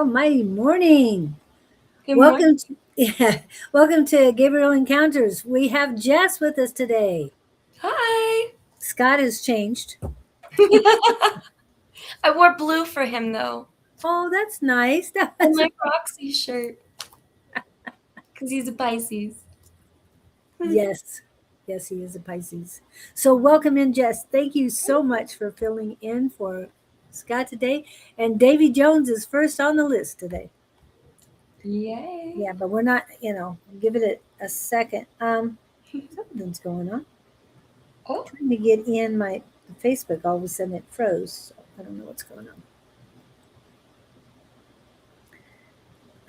Almighty morning. Good morning. Welcome to welcome to Gabriel Encounters. We have Jess with us today. Hi. Scott has changed. I wore blue for him though, Oh, that's nice. and my Roxy shirt, because he's a Pisces. Yes. Yes, he is a Pisces. So welcome in, Jess. Thank you so much for filling in for Scott today. And Davy Jones is first on the list today. Yay. Yeah, but we're not, give it a second. Something's going on. Oh, Trying to get in my Facebook, all of a sudden it froze. So I don't know what's going on.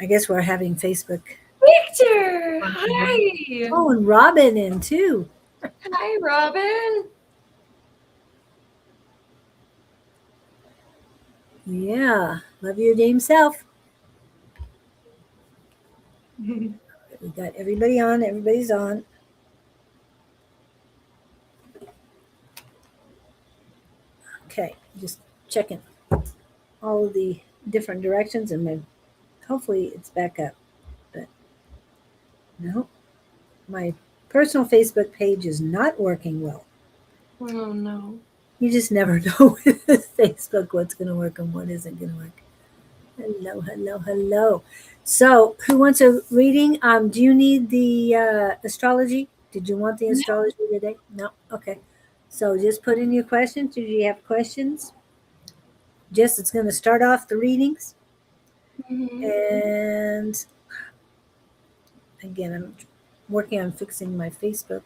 I guess we're having Facebook. Victor. Hi. Oh, and Robin in too. Hi, Robin. Yeah, love your damn self. We got everybody on. Everybody's on. Okay, just checking all of the different directions, and hopefully it's back up. But no, my personal Facebook page is not working well. Oh no. You just never know with Facebook what's going to work and what isn't going to work. Hello, hello, hello. So, who wants a reading? Do you need the astrology? Did you want the astrology today? No. Okay. So, just put in your questions. Do you have questions? Just it's going to start off the readings, Mhm. and again, I'm working on fixing my Facebook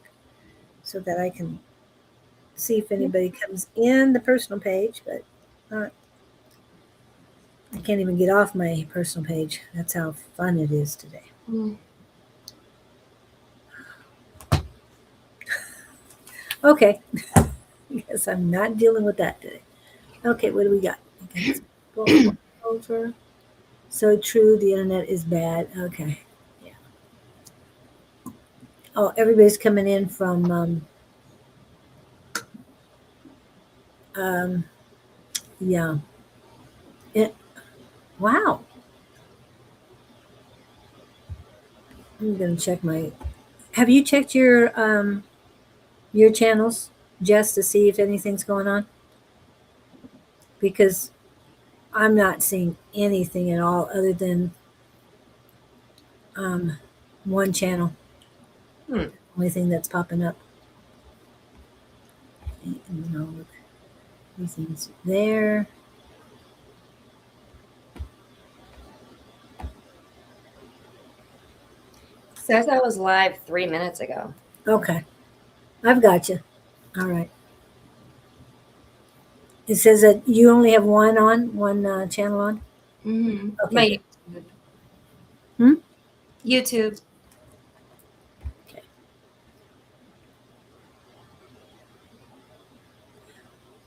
so that I can see if anybody comes in the personal page, but not. I can't even get off my personal page. That's how fun it is today. Mm. Okay. Guess I'm not dealing with that today. Okay, what do we got? Okay, over. So true, the internet is bad. Okay. Yeah. Oh, everybody's coming in from um yeah. It, wow. I'm gonna check my have you checked your channels just to see if anything's going on? Because I'm not seeing anything at all other than um one channel. Hmm. Only thing that's popping up. No, look, everything's there. Says I was live 3 minutes ago. Okay, I've got you. All right. It says that you only have one channel on. Okay, My good. YouTube. Hmm? YouTube. Okay.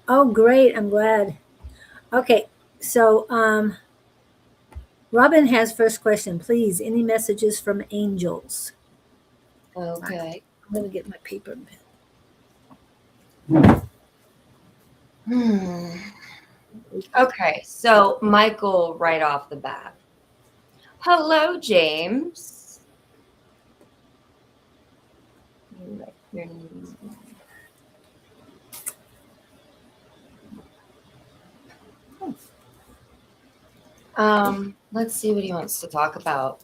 Oh, great. I'm glad. Okay, so Robin has first question. Please, any messages from angels? Okay. I'm gonna get my paper and pen. Hmm. Okay, so Michael, right off the bat. Hello, James. Write your name. Let's see what he wants to talk about.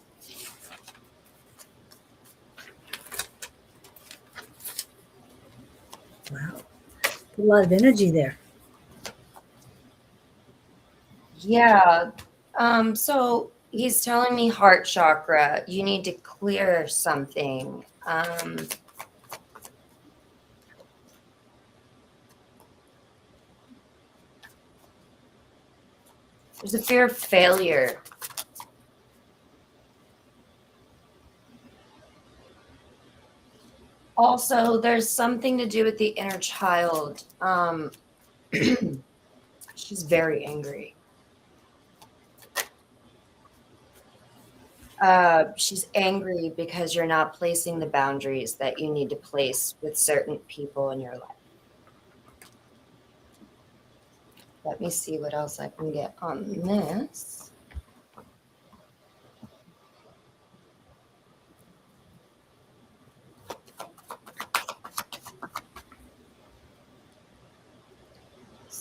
Wow, a lot of energy there. Yeah. So he's telling me heart chakra, you need to clear something. There's a fear of failure. Also, there's something to do with the inner child. She's very angry. She's angry because you're not placing the boundaries that you need to place with certain people in your life. Let me see what else I can get on this.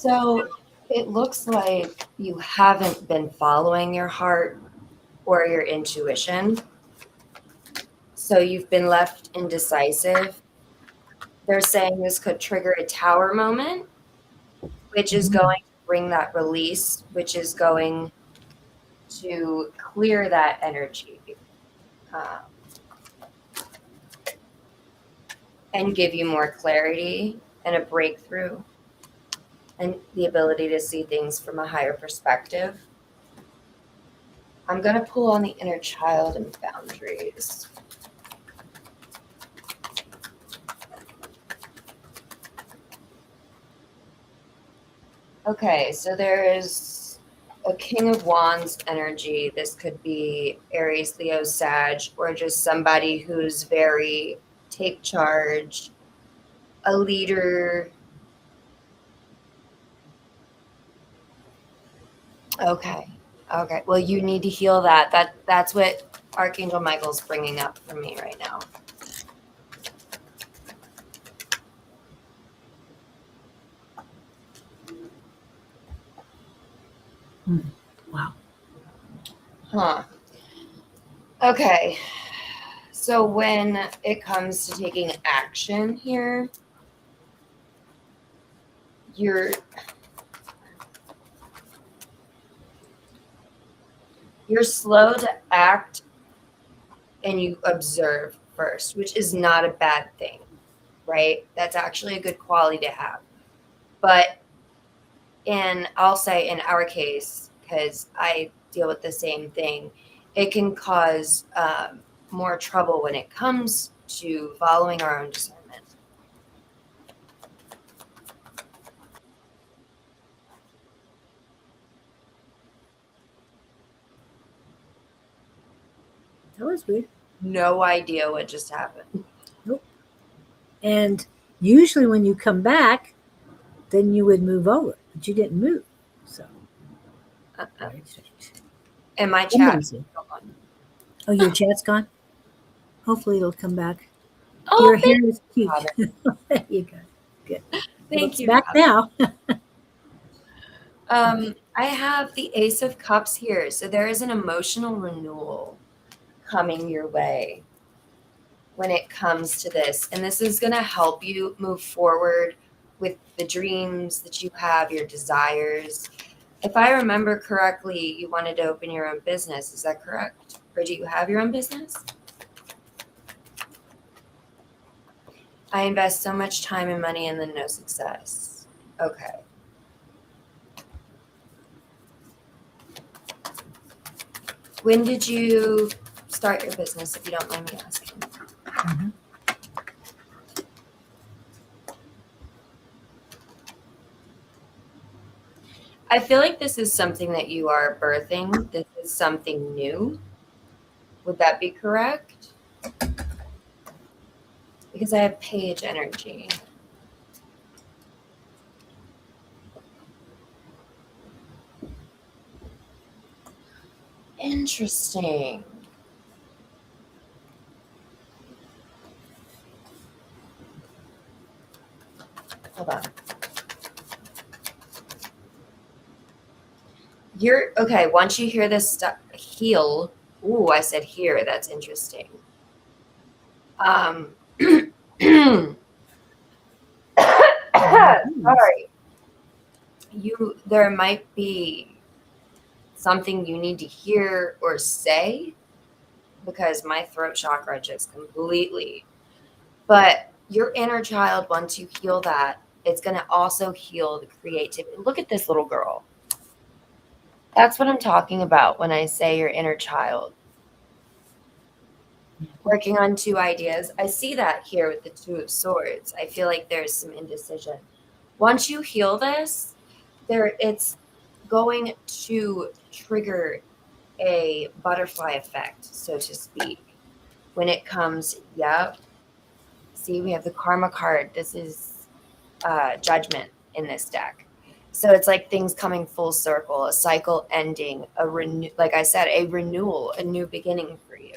So it looks like you haven't been following your heart or your intuition. So you've been left indecisive. They're saying this could trigger a tower moment, which is Mhm. going to bring that release, which is going to clear that energy um, and give you more clarity and a breakthrough and the ability to see things from a higher perspective. I'm going to pull on the inner child and boundaries. Okay, so there is a King of Wands energy. This could be Aries, Leo, Sag, or just somebody who's very take charge, a leader. Okay. Okay. Well, you need to heal that. That's what Archangel Michael's bringing up for me right now. Wow. Huh. Okay. So when it comes to taking action here, you're slow to act and you observe first, which is not a bad thing, right? That's actually a good quality to have. But I'll say in our case, because I deal with the same thing, it can cause more trouble when it comes to following our own discernment. That was weird. No idea what just happened. Nope. And usually when you come back, then you would move over, but you didn't move. So very strange. And my chat. Somebody's here. Oh, your chat's gone? Hopefully it'll come back. Oh, Your hair is cute. Robin. There you go. Good. Well, Thank it's you. back now. I have the Ace of Cups here. So there is an emotional renewal coming your way when it comes to this. And this is going to help you move forward with the dreams that you have, your desires. If I remember correctly, you wanted to open your own business. Is that correct? Or do you have your own business? I invest so much time and money and then no success. Okay. When did you start your business, if you don't mind me asking? Mhm. I feel like this is something that you are birthing. This is something new. Would that be correct? Because I have page energy. Interesting. Hold on. You're okay. Once you hear this stuff, heal. Ooh, I said here. That's interesting. Sorry. There might be something you need to hear or say because my throat chakra just completely. But your inner child, once you heal that, it's going to also heal the creativity. Look at this little girl. That's what I'm talking about when I say your inner child. Working on two ideas. I see that here with the Two of Swords. I feel like there's some indecision. Once you heal this, it's going to trigger a butterfly effect, so to speak. When it comes, yep. See, we have the karma card. This is judgment in this deck. So it's like things coming full circle, a cycle ending, like I said, a renewal, a new beginning for you.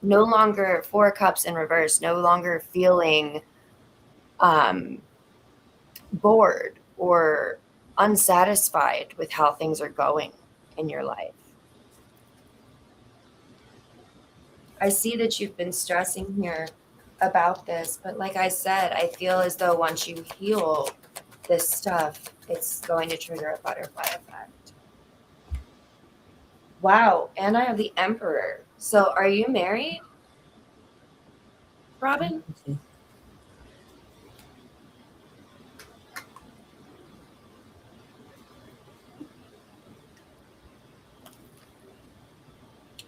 No longer Four Cups in reverse, no longer feeling bored or unsatisfied with how things are going in your life. I see that you've been stressing here about this, but like I said, I feel as though once you heal this stuff, it's going to trigger a butterfly effect. Wow, and I have the Emperor. So are you married, Robin?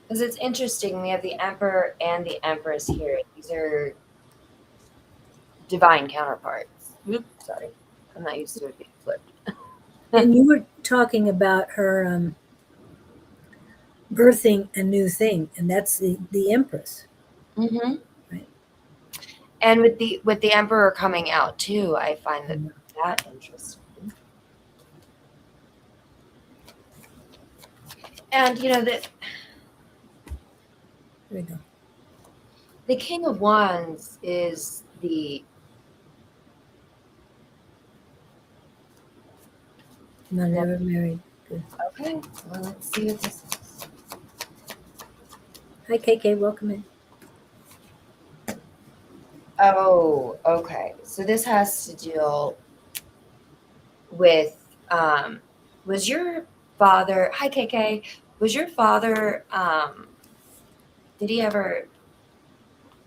Because it's interesting, we have the Emperor and the Empress here. These are divine counterparts. Oops, sorry. I'm not used to it being flipped. And you were talking about her birthing a new thing, and that's the Empress. Mm-hmm. Right. And with the Emperor coming out too, I find that interesting. And you know that There we go. the King of Wands is the Not ever married. Good. okay. Well, let's see what this is. Hi, KK. Welcome in. Oh, okay. So this has to deal with was your father, hi KK, was your father did he ever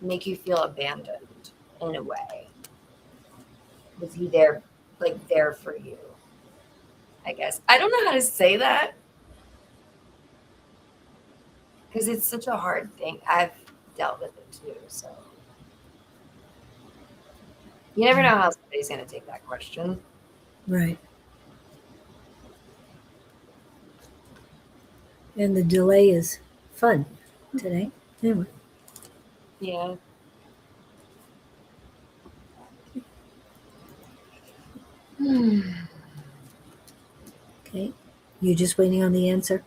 make you feel abandoned in a way? Was he there, like there for you? I guess. I don't know how to say that because it's such a hard thing. I've dealt with it too, so you never know how somebody's going to take that question. Right. And the delay is fun today. Anyway. Yeah. Okay. You're just waiting on the answer?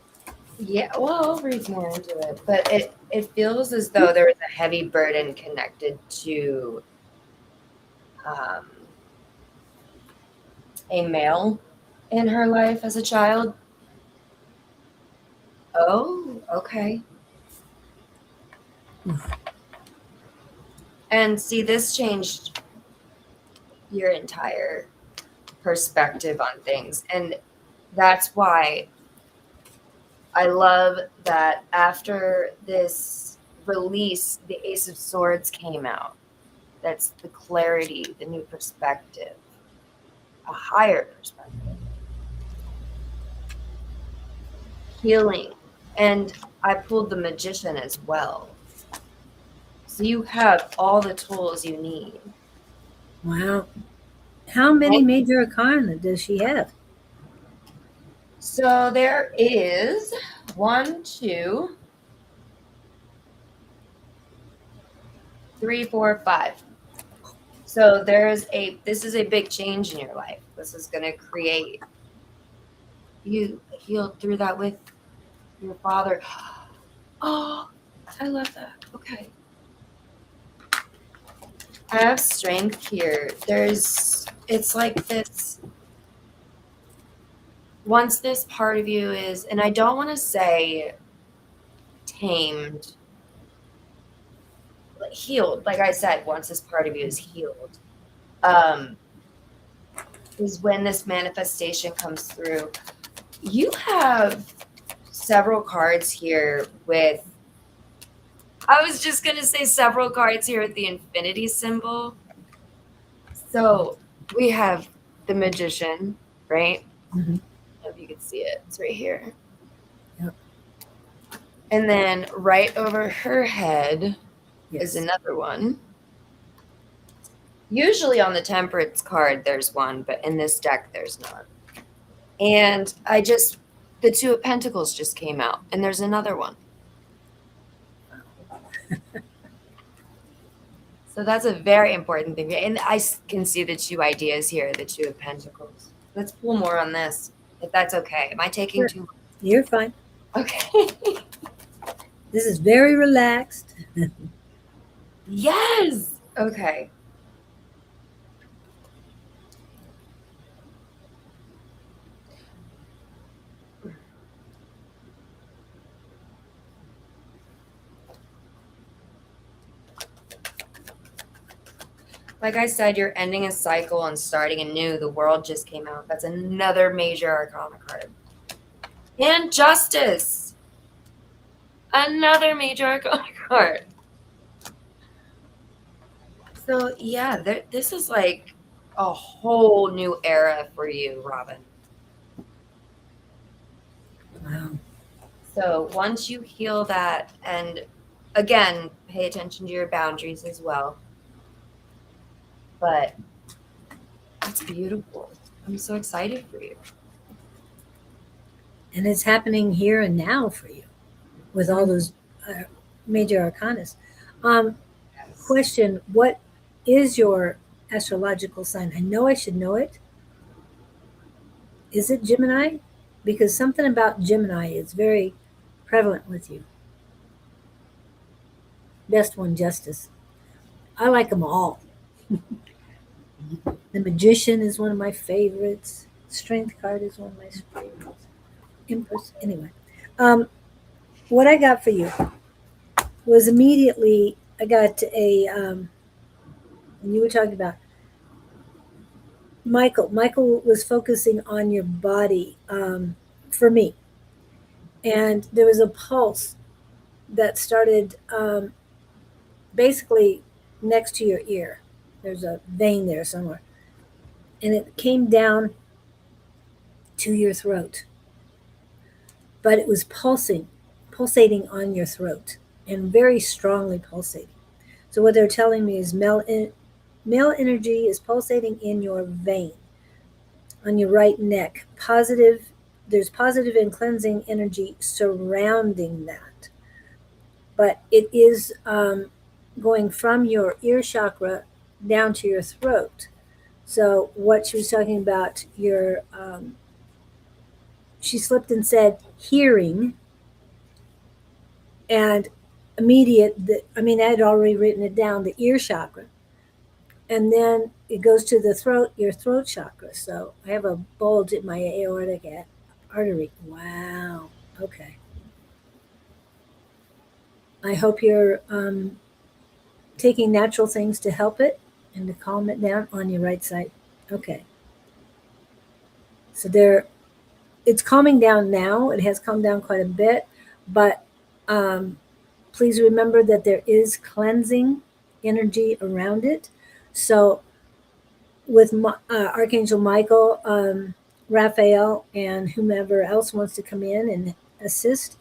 Yeah, well, I'll read more into it, but it feels as though there was a heavy burden connected to um, a male in her life as a child. Oh, okay. And see, this changed your entire perspective on things, and that's why I love that after this release, the Ace of Swords came out. That's the clarity, the new perspective, a higher perspective, healing. And I pulled the Magician as well. So you have all the tools you need. Wow. How many Right? major arcana does she have? So there is 1, 2, 3, 4, 5. So this is a big change in your life. This is going to create, you healed through that with your father. Oh, I love that. Okay. I have strength here. It's like this. Once this part of you is, and I don't want to say tamed, healed. Like I said, once this part of you is healed, um, is when this manifestation comes through. You have several cards here with, I was just going to say several cards here with the infinity symbol. So we have the Magician, right? Mhm. I don't know if you can see it. It's right here. Yep. And then right over her head is Yes. another one. Usually on the Temperance card, there's one, but in this deck, there's none. And the Two of Pentacles just came out, and there's another one. So that's a very important thing. And I can see the two ideas here, the Two of Pentacles. Let's pull more on this, if that's okay. Am I taking Sure. too long? You're fine. Okay. This is very relaxed. Yes. Okay. Like I said, you're ending a cycle and starting anew. The world just came out. That's another major arcana card. And justice. Another major arcana card. So yeah, this is like a whole new era for you, Robin. Wow. So once you heal that, and again, pay attention to your boundaries as well. But it's beautiful. I'm so excited for you. And it's happening here and now for you with all those uh, major arcanas. Um, Yes. question: what is your astrological sign? I know I should know it. Is it Gemini? Because something about Gemini is very prevalent with you. Best one, Justice. I like them all. The Magician is one of my favorites. Strength card is one of my favorites. Empress. Anyway, um, what I got for you was immediately I got and you were talking about Michael. Michael was focusing on your body for me, and there was a pulse that started basically next to your ear. There's a vein there somewhere, and it came down to your throat, but it was pulsating on your throat, and very strongly pulsating. So what they're telling me is male energy is pulsating in your vein on your right neck. Positive, there's positive and cleansing energy surrounding that, but it is going from your ear chakra down to your throat. So what she was talking about, she slipped and said hearing, and I mean, I had already written it down, the ear chakra, and then it goes to the throat, your throat chakra. So I have a bulge in my aortic artery. Wow. Okay. I hope you're taking natural things to help it and to calm it down on your right side. Okay. So it's calming down now. It has calmed down quite a bit, but um, please remember that there is cleansing energy around it. So with Archangel Michael, Raphael, and whomever else wants to come in and assist,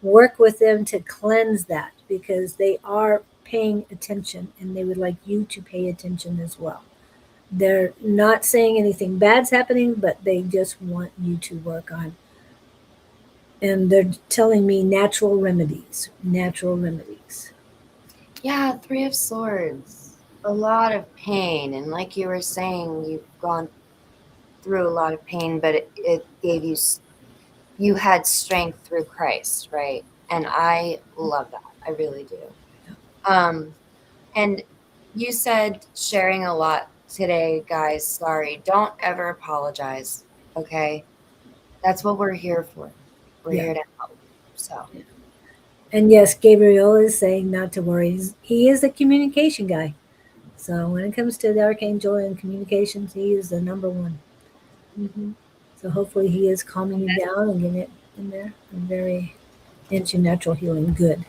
work with them to cleanse that because they are paying attention and they would like you to pay attention as well. They're not saying anything bad's happening, but they just want you to work on. And they're telling me natural remedies, natural remedies. Yeah, Three of Swords. A lot of pain. And like you were saying, you've gone through a lot of pain, but it gave you, you had strength through Christ, right? And I love that. I really do. And you said sharing a lot today, guys. Sorry. Don't ever apologize. Okay. That's what we're here for. We're Yeah. here to help. So, And yes, Gabriel is saying not to worry. He is a communication guy. So when it comes to the archangel and communications, he is the number one. So hopefully he is calming you down and getting it in there. And very into natural healing. Good.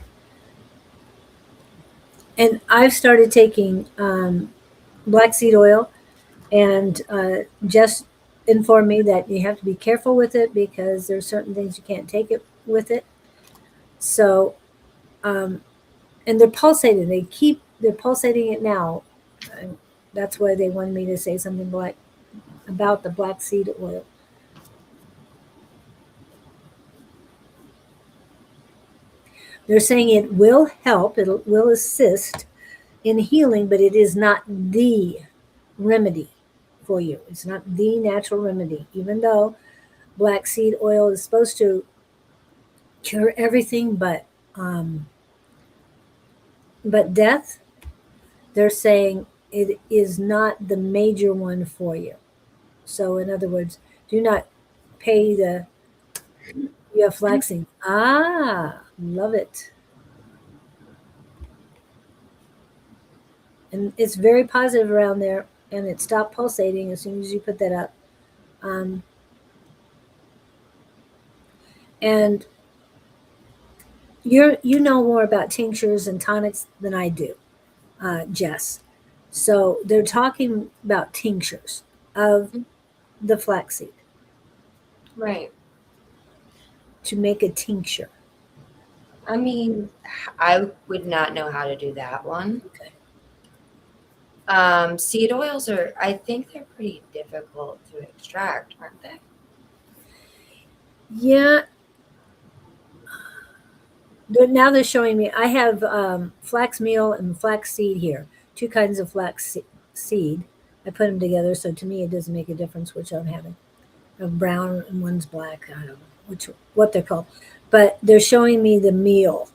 And I've started taking black seed oil, and just informed me that you have to be careful with it because there's certain things you can't take it with it. So, and they're pulsating. They're pulsating it now. And that's why they wanted me to say something about the black seed oil. They're saying it will help, it will assist in healing, but it is not the remedy for you. It's not the natural remedy, even though black seed oil is supposed to cure everything but death. They're saying it is not the major one for you. So in other words, do not pay the you have flaxing. Ah, love it. and it's very positive around there, and it stopped pulsating as soon as you put that up. Um, and you know more about tinctures and tonics than I do, Jess. So they're talking about tinctures of Mm, the flaxseed right. to make a tincture. I mean, I would not know how to do that one. Okay. Seed oils are, I think they're pretty difficult to extract, aren't they? Yeah. Now they're showing me. I have flax meal and flax seed here. Two kinds of seed. I put them together, so to me it doesn't make a difference which I'm having. Brown and one's black. I don't know which what they're called, but they're showing me the meal.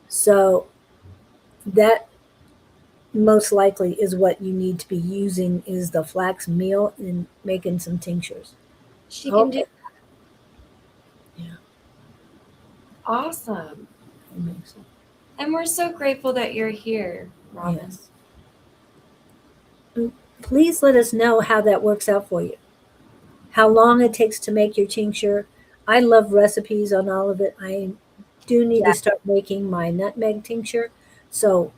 So that most likely is what you need to be using is the flax meal and making some tinctures. She can do Okay. Yeah, awesome. that makes sense. And we're so grateful that you're here, Robin. Yes. Please let us know how that works out for you. How long it takes to make your tincture. I love recipes on all of it. I do need Yeah. to start making my nutmeg tincture, so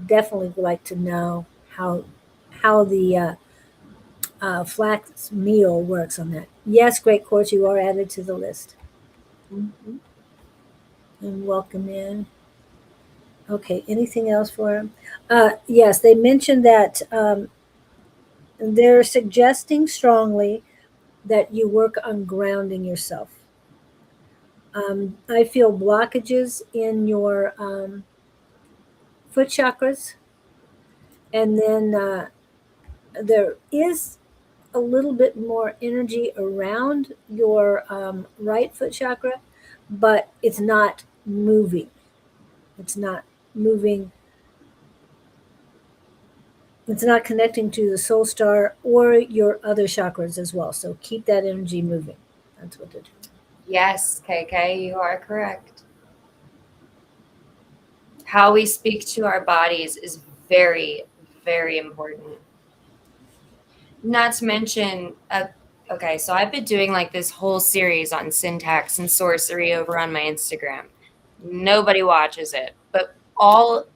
definitely would like to know how the flax meal works on that. Yes, great course, you are added to the list Mhm. and welcome in. Okay, anything else for him? Yes, they mentioned that they're suggesting strongly that you work on grounding yourself. I feel blockages in your foot chakras, and then there is a little bit more energy around your right foot chakra, but it's not moving. It's not moving. It's not connecting to the soul star or your other chakras as well. So keep that energy moving. That's what they're doing. Yes, KK, you are correct. How we speak to our bodies is very, very important. Not to mention, okay, so I've been doing like this whole series on syntax and sorcery over on my Instagram. Nobody watches it, but all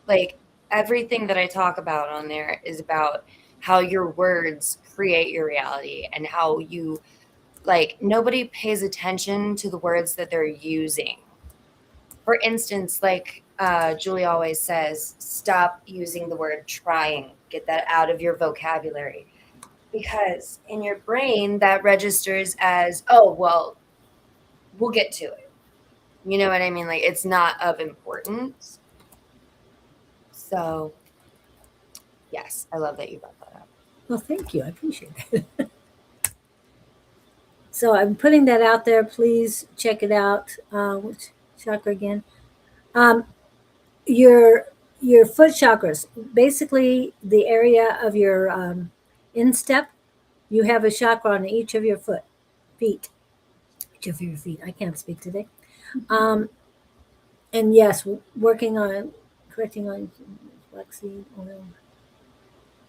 like everything that I talk about on there is about how your words create your reality and how you like nobody pays attention to the words that they're using. For instance, like Julie always says, stop using the word trying, get that out of your vocabulary because in your brain that registers as, oh well, we'll get to it, you know what I mean, like it's not of importance. So yes, I love that you brought that up. Well, thank you. I appreciate that. So I'm putting that out there. Please check it out. Which chakra again? Um, your your foot chakras, basically the area of your instep. You have a chakra on each of your feet, each of your feet. I can't speak today. Um, and yes, working on correcting on flaxseed oil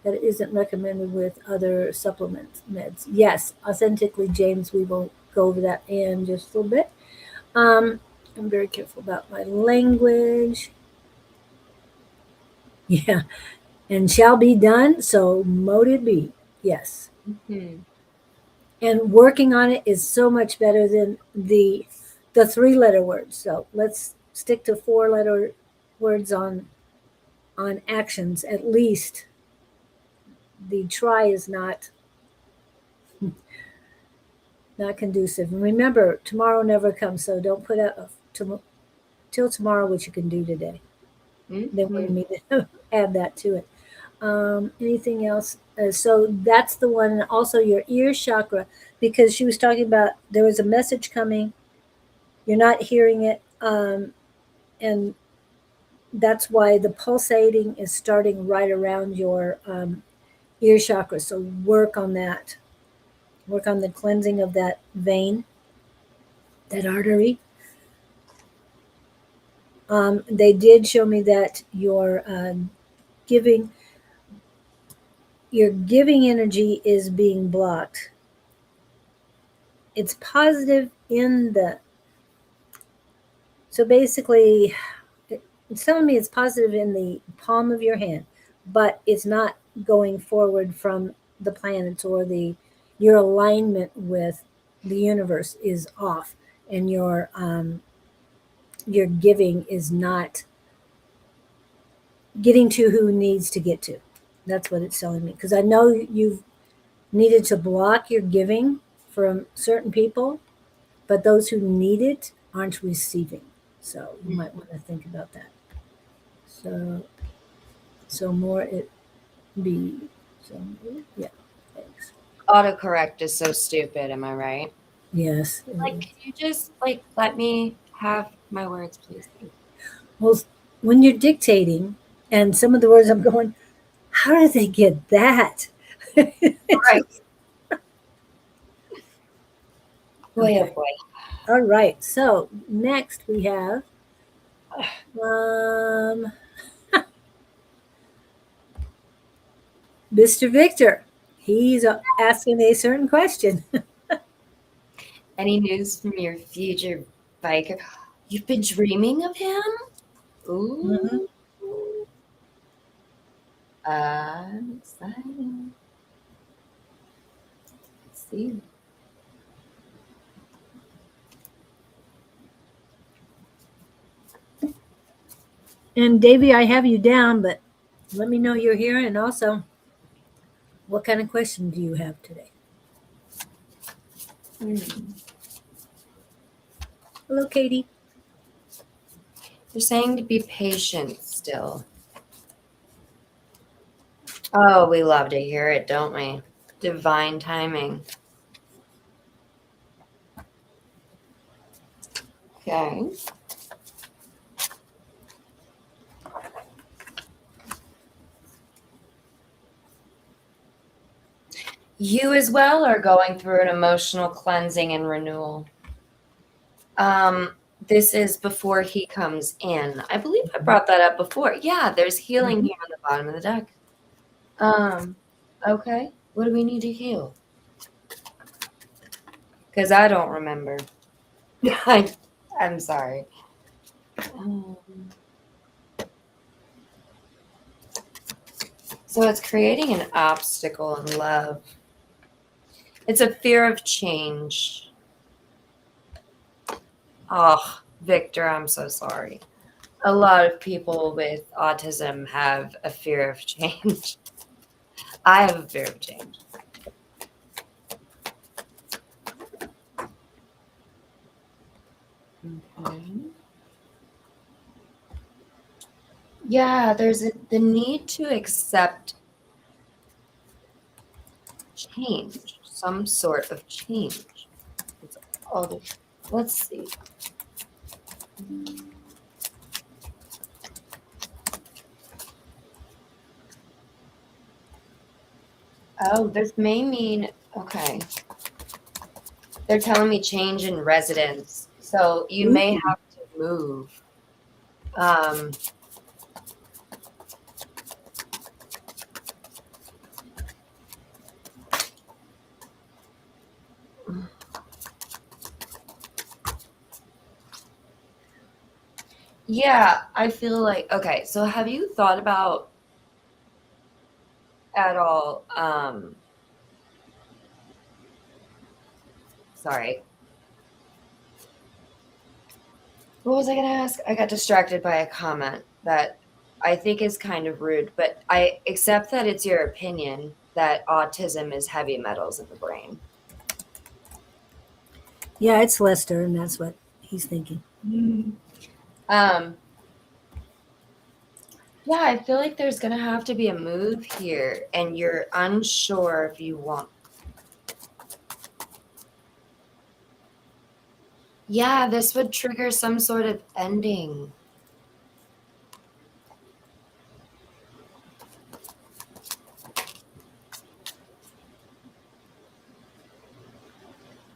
that isn't recommended with other supplements meds. Yes, authentically, James. We will go over that in just a little bit. Um, I'm very careful about my language. Yeah, and shall be done. So mote it be. Yes, Mm-hmm. and working on it is so much better than the 3 letter words. So let's stick to 4 letter words on actions. At least the try is not conducive. And remember, tomorrow never comes, so don't put out till tomorrow what you can do today. They wanted Mm-hmm. me to add that to it. Anything else? So that's the one. And also your ear chakra, because she was talking about there was a message coming. You're not hearing it. And that's why the pulsating is starting right around your ear chakra. So work on that. Work on the cleansing of that vein, that artery. They did show me that your your giving energy is being blocked. It's positive in the, so basically, it's telling me it's positive in the palm of your hand, but it's not going forward from the planets, or your alignment with the universe is off, and your giving is not getting to who needs to get to. That's what it's telling me, because I know you've needed to block your giving from certain people, but those who need it aren't receiving. So you might want to think about that. So more it be. So yeah, thanks. Autocorrect is so stupid, am I right? Yes. Like, can you just like let me have my words, please? Well, when you're dictating, and some of the words I'm going, how did they get that? Right. Boy, oh Okay. boy. All right. So next we have um, Mr. Victor. He's asking a certain question. Any news from your future biker? You've been dreaming of him? Mhm. Ooh. Exciting. Let's see. And Davy, I have you down, but let me know you're here, and also, what kind of question do you have today? Hello, Katie. They're saying to be patient still. Oh, we love to hear it, don't we? Divine timing. Okay. You as well are going through an emotional cleansing and renewal. This is before he comes in. I believe I brought that up before. Yeah, there's healing Mhm. here on the bottom of the deck. Okay. What do we need to heal? Because I don't remember. I'm sorry. Um, so it's creating an obstacle in love. It's a fear of change. Oh, Victor, I'm so sorry. A lot of people with autism have a fear of change. I have a fear of change. Okay. Yeah, there's the need to accept change, some sort of change. It's all the, let's see. Oh, this may mean, okay. They're telling me change in residence. So you may Ooh. have to move. Um, yeah, I feel like, okay, so have you thought about at all, sorry. What was I going to ask? I got distracted by a comment that I think is kind of rude, but I accept that it's your opinion that autism is heavy metals in the brain. Yeah, it's Lester, and that's what he's thinking. Um, yeah, I feel like there's going to have to be a move here, and you're unsure if you want. Yeah, this would trigger some sort of ending.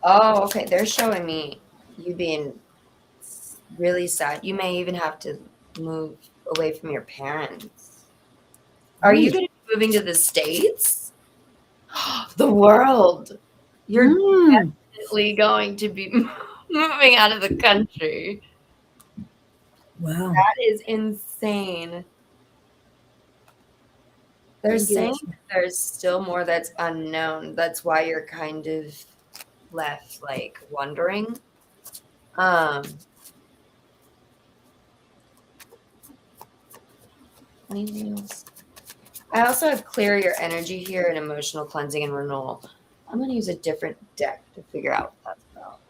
Oh, okay. They're showing me you being really sad. You may even have to move away from your parents. Are you going to be moving to the States? The world. You're definitely going to be moving out of the country. Wow. That is insane. They're saying there's still more that's unknown. That's why you're kind of left like wondering. Anything else? I also have clear your energy here and emotional cleansing and renewal. I'm going to use a different deck to figure out what that's about.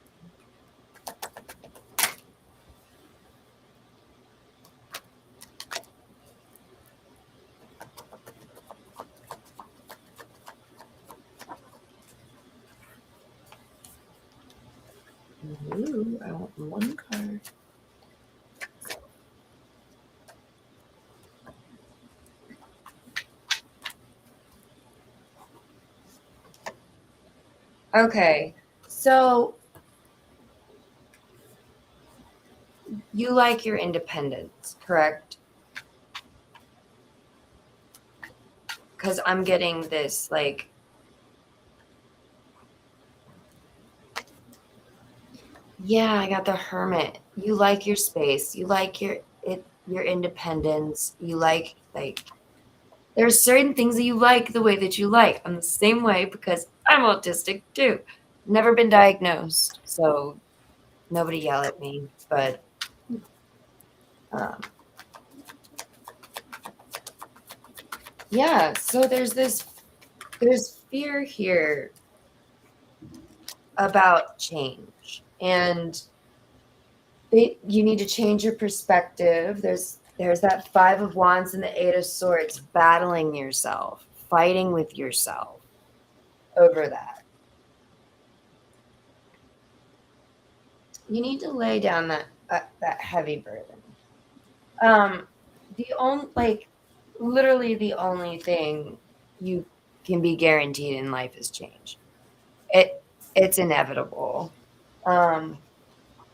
Ooh, I want one card. Okay, so you like your independence, correct? Because I'm getting this like, yeah, I got the Hermit. You like your space. You like your independence. You like there's certain things that you like the way that you like. I'm the same way because I'm autistic too. Never been diagnosed, so nobody yell at me. But yeah, so there's fear here about change, and you need to change your perspective. There's that Five of Wands and the Eight of Swords, battling yourself, fighting with yourself over that. You need to lay down that heavy burden. Literally the only thing you can be guaranteed in life is change. It's inevitable.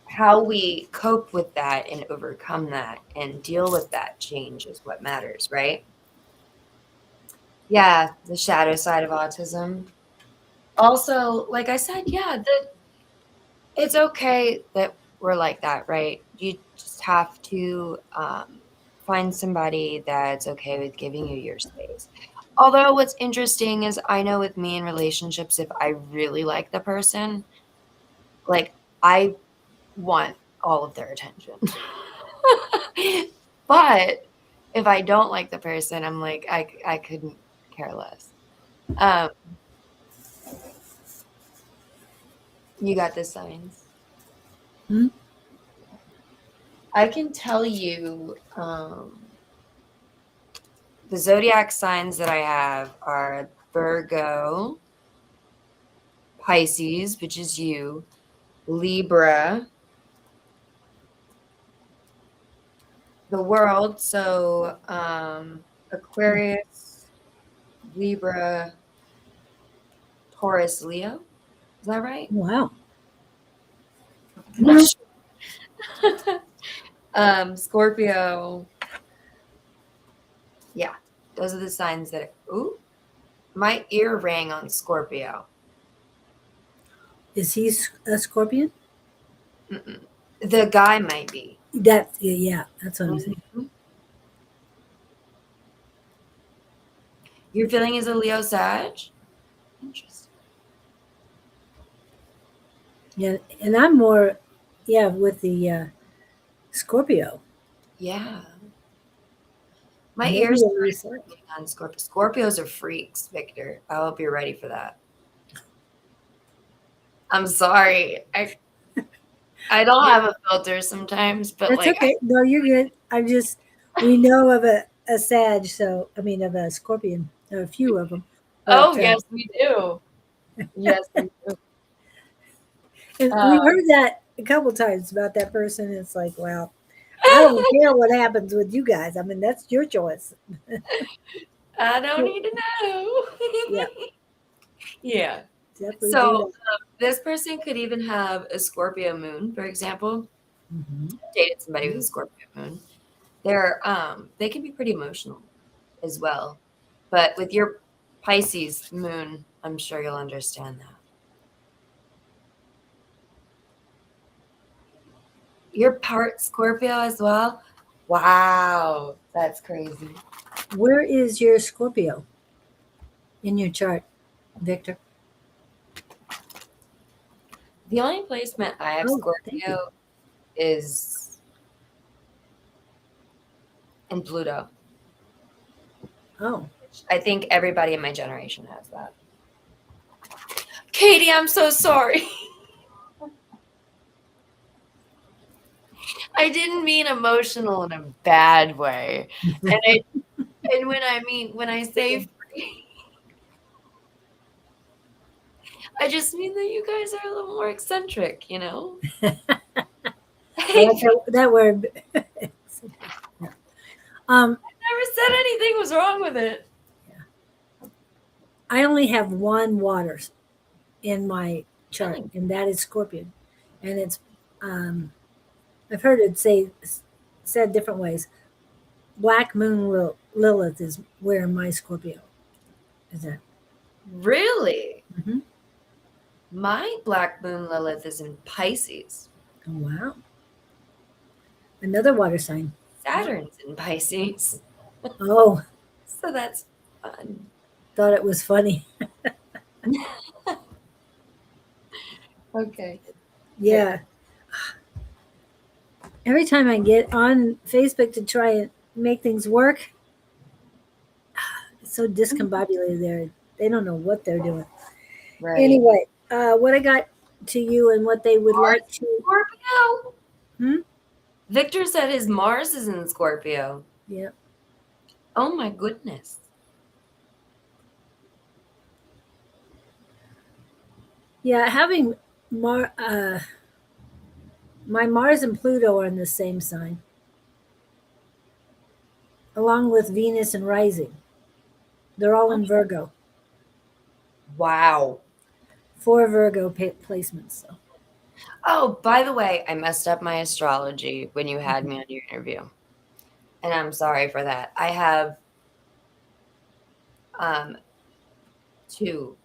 How we cope with that and overcome that and deal with that change is what matters, right? Yeah, the shadow side of autism. Also, like I said, yeah, it's okay that we're like that, right? You just have to find somebody that's okay with giving you your space. Although what's interesting is I know with me in relationships, if I really like the person, like I want all of their attention. But if I don't like the person, I'm like, I couldn't care less. You got the signs. I can tell you the zodiac signs that I have are Virgo, Pisces, which is you, Libra, the world. So Aquarius, Libra, Taurus, Leo. Is that right? Wow. Scorpio. Yeah, those are the signs that. Ooh, my ear rang on Scorpio. Is he a Scorpion? Mm-mm. The guy might be. That's that's what I'm saying. Mhm. Your feeling is a Leo Sag? Interesting. Yeah, and I'm more, with the Scorpio. Yeah. My Maybe ears a started Lisa. ringing on Scorpio. Scorpios are freaks, Victor. I hope you're ready for that. I'm sorry. I don't have a filter sometimes, but That's like okay. No, you're good. We know of a Sag, so I mean of a Scorpion, a few of them. oh But yes, we do. Yes, we do. and we've heard that a couple times about that person. It's like, well, I don't care what happens with you guys. I mean, that's your choice. I don't need to know. Yeah, Yeah. definitely do So that. this person could even have a Scorpio moon, for example. Mm-hmm. Dated somebody with a Scorpio moon. They can be pretty emotional as well. But with your Pisces moon, I'm sure you'll understand that. You're part Scorpio as well? Wow, that's crazy. Where is your Scorpio in your chart, Victor? The only placement I have Oh, thank you. Scorpio is in Pluto. Oh, I think everybody in my generation has that. Katie, I'm so sorry. I didn't mean emotional in a bad way. And when I say free, I just mean that you guys are a little more eccentric, you know? I like that word. Never said anything was wrong with it. I only have one water in my chart, Really? and that is Scorpion. And it's, I've heard it said different ways. Black Moon Lilith is where my Scorpio is at. Really? Mhm. My Black Moon Lilith is in Pisces. Oh, wow. Another water sign. Saturn's in Pisces. Oh, So that's fun. thought it was funny. Okay. Yeah. Every time I get on Facebook to try and make things work, it's so discombobulated there. They don't know what they're doing. Right. Anyway, what I got to you and what they would like to. Scorpio. Hmm? Victor said his Mars is in Scorpio. Yeah. Oh my goodness. Yeah, having my Mars and Pluto are in the same sign, along with Venus and rising. They're all in Virgo. Wow. 4 Virgo placements. So. Oh, by the way, I messed up my astrology when you had me on your interview. And I'm sorry for that. I have 2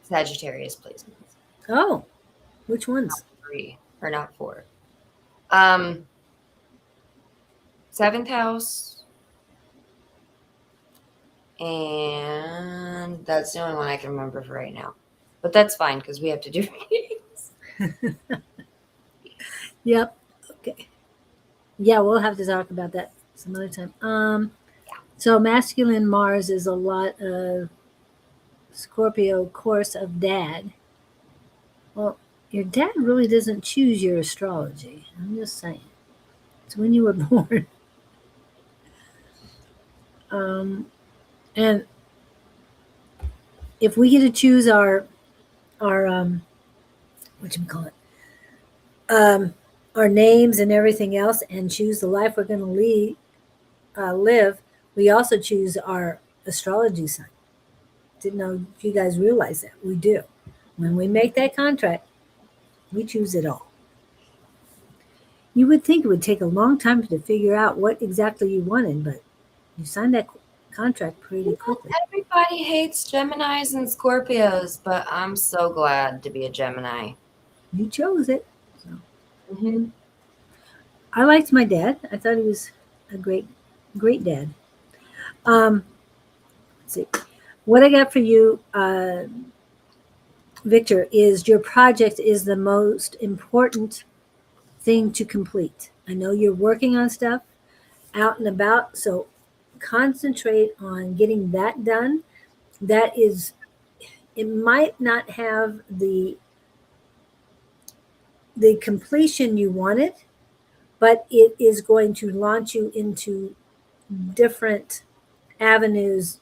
Sagittarius placements. Oh, which ones? 3, or not 4. 7th house. And that's the only one I can remember for right now. But that's fine because we have to do readings. Yep. Okay. Yeah, we'll have to talk about that some other time. So masculine Mars is a lot of Scorpio course of dad. Well, your dad really doesn't choose your astrology. I'm just saying. It's when you were born. And if we get to choose our what you call it, our names and everything else, and choose the life we're going to live, we also choose our astrology sign. Didn't know if you guys realize that. We do. When we make that contract, we choose it all. You would think it would take a long time to figure out what exactly you wanted, but you signed that contract pretty quickly. Everybody hates Geminis and Scorpios, but I'm so glad to be a Gemini. You chose it. So. Mm-hmm. I liked my dad. I thought he was a great dad. Let's see. What I got for you, Victor, is your project is the most important thing to complete. I know you're working on stuff out and about, so concentrate on getting that done. That is, it might not have the completion you wanted, but it is going to launch you into different avenues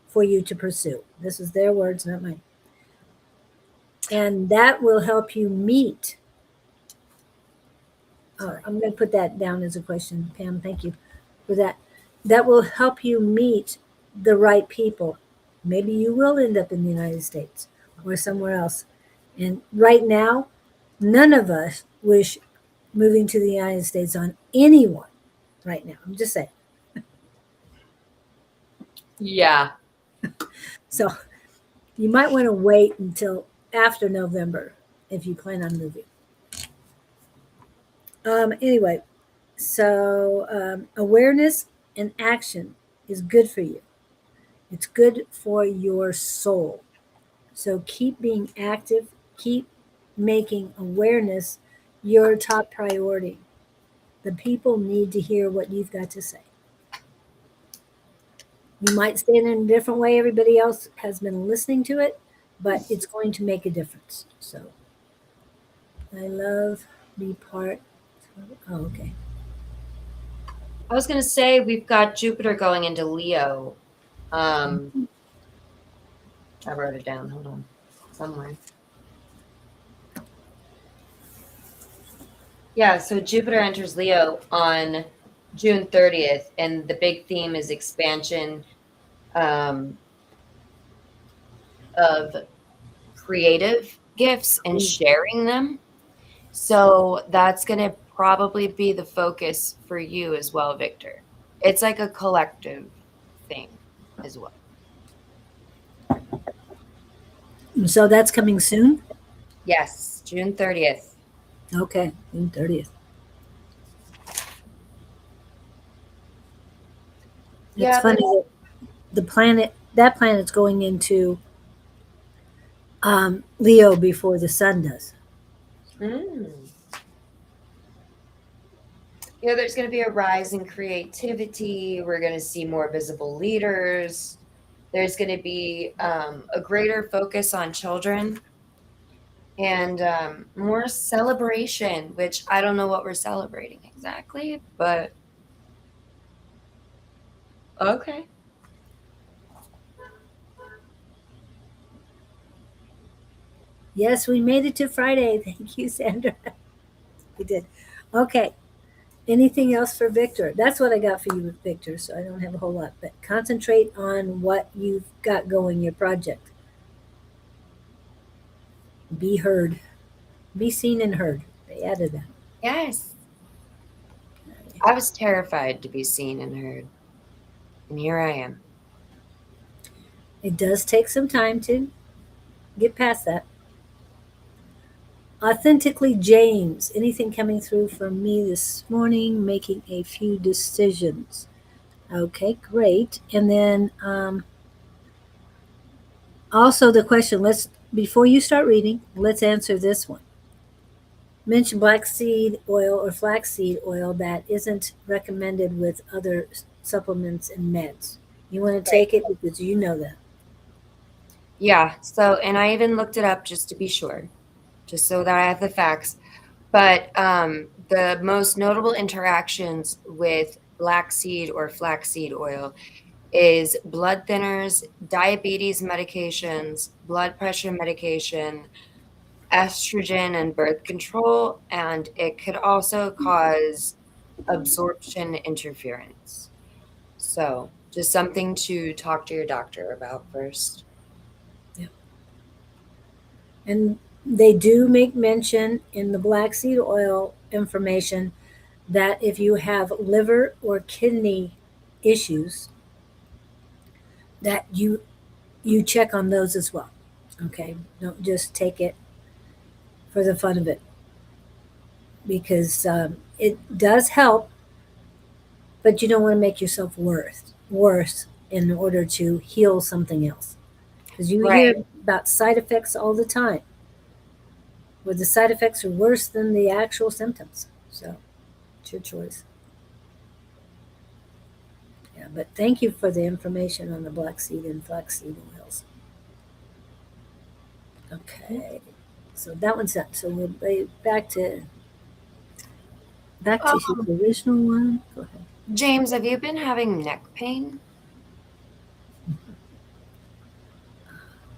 for you to pursue. This is their words, not mine. And that will help you meet. I'm going to put that down as a question, Pam. Thank you for that. That will help you meet the right people. Maybe you will end up in the United States or somewhere else. And right now, none of us wish moving to the United States on anyone right now. I'm just saying. Yeah. So you might want to wait until after November if you plan on moving. Anyway, so awareness and action is good for you. It's good for your soul. So keep being active, keep making awareness your top priority. The people need to hear what you've got to say. You might say it in a different way, everybody else has been listening to it, but it's going to make a difference. So I love be part. Oh, okay. I was going to say we've got Jupiter going into Leo. I wrote it down. Hold on. Somewhere. Yeah, so Jupiter enters Leo on June 30th, and the big theme is expansion um, of creative gifts and sharing them. So that's going to probably be the focus for you as well, Victor. It's like a collective thing as well. So that's coming soon. Yes, June 30th. Okay, June 30th. It's Yeah, funny that the planet that planet's going into Leo before the sun does. mm. There's going to be a rise in creativity. We're going to see more visible leaders. There's going to be a greater focus on children and more celebration, which I don't know what we're celebrating exactly, but okay. Yes, we made it to Friday. Thank you, Sandra. We did. Okay. Anything else for Victor? That's what I got for you with Victor, so I don't have a whole lot. But concentrate on what you've got going, your project. Be heard. Be seen and heard. They added that. Yes. I was terrified to be seen and heard. And here I am. It does take some time to get past that. Authentically James. Anything coming through from me this morning? Making a few decisions. Okay, great. And then also the question, let's before you start reading, let's answer this one. Mention black seed oil or flaxseed oil that isn't recommended with other supplements and meds. You want to Right. take it because you know that. Yeah. So, and I even looked it up just to be sure, just so that I have the facts. But the most notable interactions with black seed or flaxseed oil is blood thinners, diabetes medications, blood pressure medication, estrogen and birth control, and it could also cause absorption interference. So, just something to talk to your doctor about first. Yeah. And they do make mention in the black seed oil information that if you have liver or kidney issues, that you check on those as well. Okay, don't just take it for the fun of it because it does help, but you don't want to make yourself worse in order to heal something else. Because you Right. hear about side effects all the time, where the side effects are worse than the actual symptoms. So it's your choice. Yeah, but thank you for the information on the black seed and flaxseed oils. Okay, so that one's done. So we'll be back to his Um, original one. Go ahead. James, have you been having neck pain?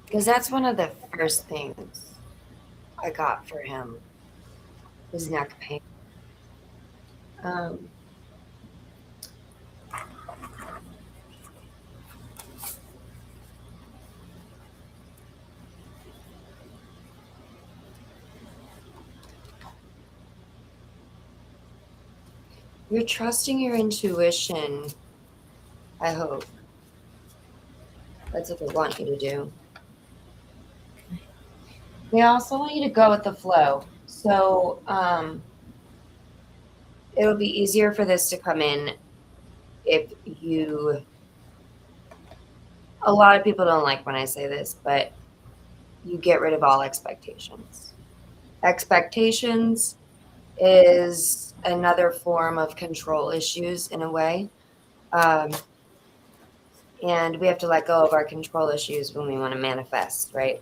Because that's one of the first things I got for him was neck pain. Um, you're trusting your intuition, I hope. That's what they want you to do. They also want you to go with the flow. So it'll be easier for this to come in if you. A lot of people don't like when I say this, but you get rid of all expectations. Expectations is another form of control issues in a way. Um, and we have to let go of our control issues when we want to manifest, right?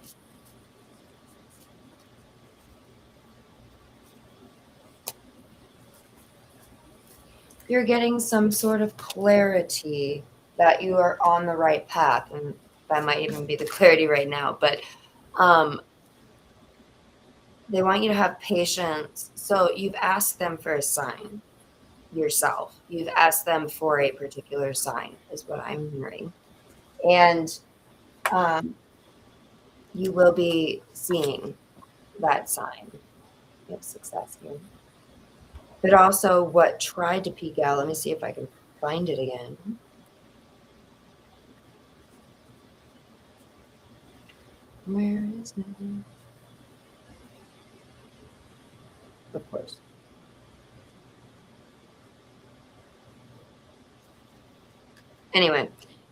You're getting some sort of clarity that you are on the right path. And that might even be the clarity right now. But they want you to have patience. So you've asked them for a sign yourself. You've asked them for a particular sign, is what I'm hearing. And you will be seeing that sign of success here. But also what tried to peek out, let me see if I can find it again. Where is it? Of course. Anyway,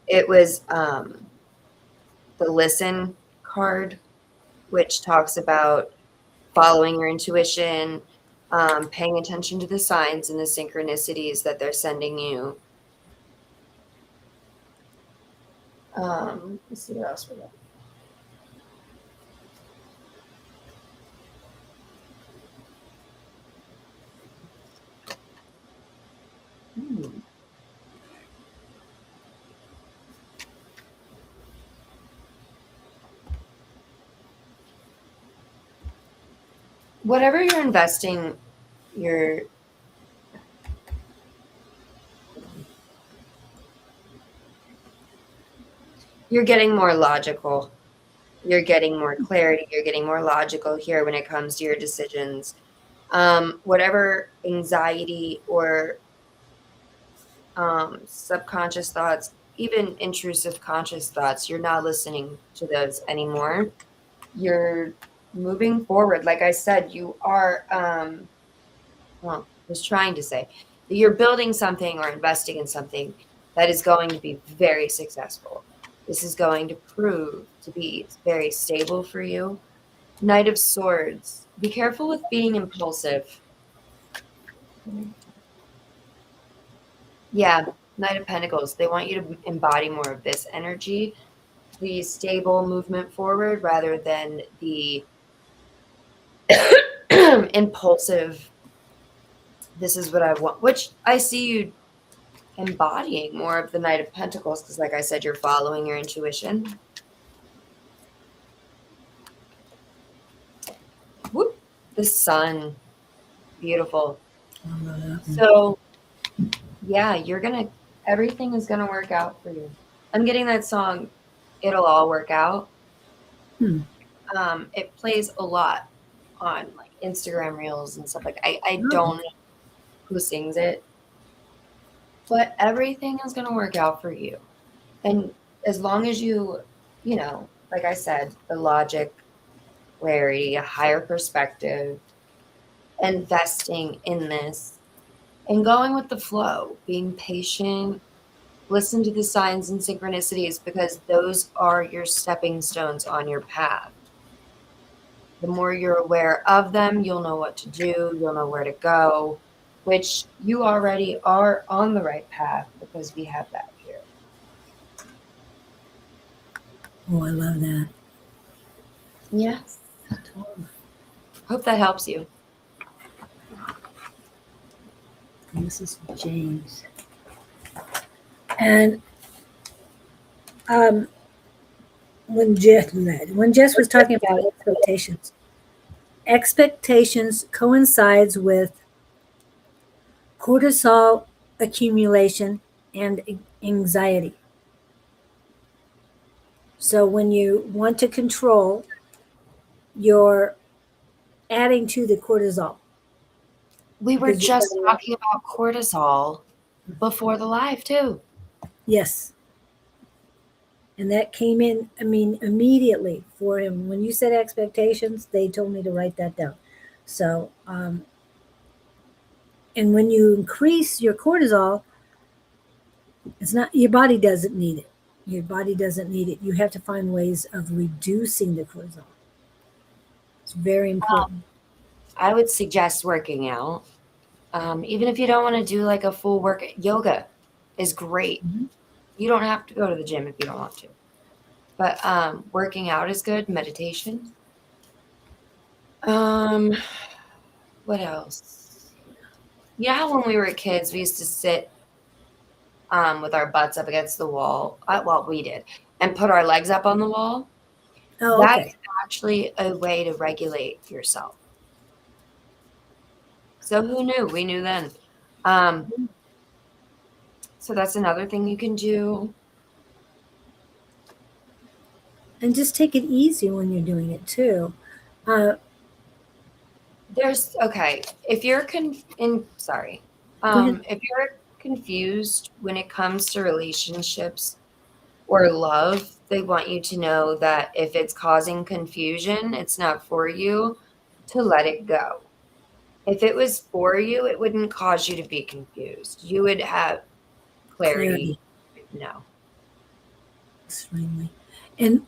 it was the listen card, which talks about following your intuition, paying attention to the signs and the synchronicities that they're sending you. Let's see what else we got. Whatever you're investing, you're getting more logical. You're getting more clarity. You're getting more logical here when it comes to your decisions. Whatever anxiety or subconscious thoughts, even intrusive conscious thoughts, you're not listening to those anymore. You're moving forward. Like I said, you are, I was trying to say that you're building something or investing in something that is going to be very successful. This is going to prove to be very stable for you. Knight of Swords. Be careful with being impulsive. Yeah, Knight of Pentacles. They want you to embody more of this energy, the stable movement forward rather than the impulsive, this is what I want, which I see you embodying more of the Knight of Pentacles because, like I said, you're following your intuition. Whoop, the sun. Beautiful. So, yeah, everything is gonna work out for you. I'm getting that song, It'll All Work Out. It plays a lot on like Instagram reels and stuff like that. I don't know who sings it, but everything is going to work out for you. And as long as you know, like I said, the logic, clarity, a higher perspective, investing in this and going with the flow, being patient, listen to the signs and synchronicities because those are your stepping stones on your path. The more you're aware of them, you'll know what to do, you'll know where to go, which you already are on the right path because we have that here. Oh, I love that. Yes. Hope that helps you. And this is James. And when Jess was talking about expectations coincides with cortisol accumulation and anxiety. So when you want to control, you're adding to the cortisol. We were just talking about cortisol before the live too. Yes. And that came in, I mean, immediately for him. When you said expectations, they told me to write that down. So, and when you increase your cortisol, it's not, your body doesn't need it. Your body doesn't need it. You have to find ways of reducing the cortisol. It's very important. I would suggest working out. Even if you don't want to do like a full work, yoga is great. Mhm. You don't have to go to the gym if you don't want to. But working out is good. Meditation. Um, what else? Yeah, when we were kids, we used to sit with our butts up against the wall. Well, we did, and put our legs up on the wall. Oh, That okay. is actually a way to regulate yourself. So who knew? We knew then. Um, so that's another thing you can do. And just take it easy when you're doing it too. Uh, There's okay. If you're Go ahead. if you're confused when it comes to relationships or love, they want you to know that if it's causing confusion, it's not for you, to let it go. If it was for you, it wouldn't cause you to be confused. You would have clarity. Clarity, No. extremely. And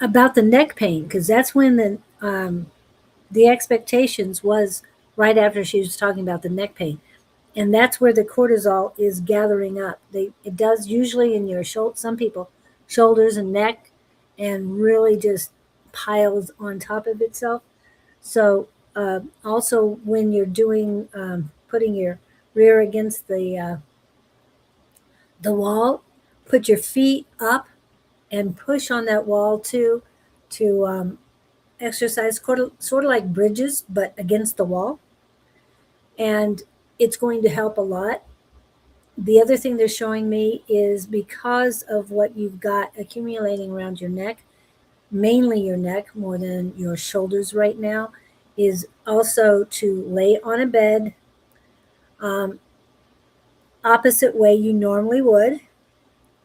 about the neck pain, because that's when the expectations was right after she was talking about the neck pain, and that's where the cortisol is gathering up. It does usually in your shoulder, some people shoulders and neck, and really just piles on top of itself. So also when you're doing putting your rear against the wall, put your feet up and push on that wall too, to exercise sort of like bridges but against the wall, and it's going to help a lot. The other thing they're showing me is because of what you've got accumulating around your neck, mainly your neck more than your shoulders right now, is also to lay on a bed um, opposite way you normally would.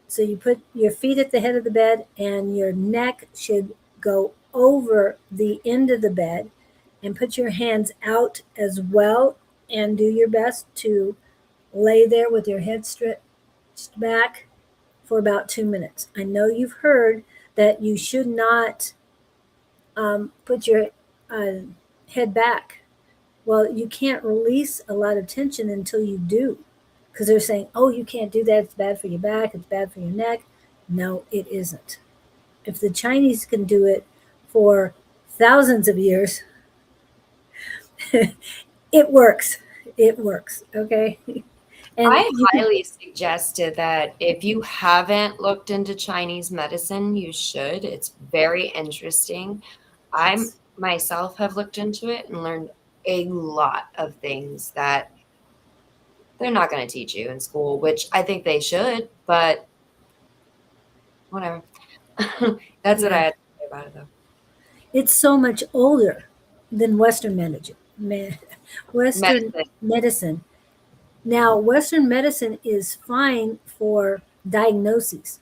So you put your feet at the head of the bed, and your neck should go over the end of the bed, and put your hands out as well, and do your best to lay there with your head stretched back for about 2 minutes. I know you've heard that you should not put your uh, head back. Well, you can't release a lot of tension until you do, because they're saying, oh, you can't do that. It's bad for your back. It's bad for your neck. No, it isn't. If the Chinese can do it for thousands of years, it works. It works. Okay. And I you can, highly suggested that if you haven't looked into Chinese medicine, you should. It's very interesting. I myself have looked into it and learned a lot of things that they're not going to teach you in school, which I think they should, but whatever. That's what I yeah, had to say about it, though. it's so much older than Western medicine. Western Medicine. medicine. Now, Western medicine is fine for diagnoses,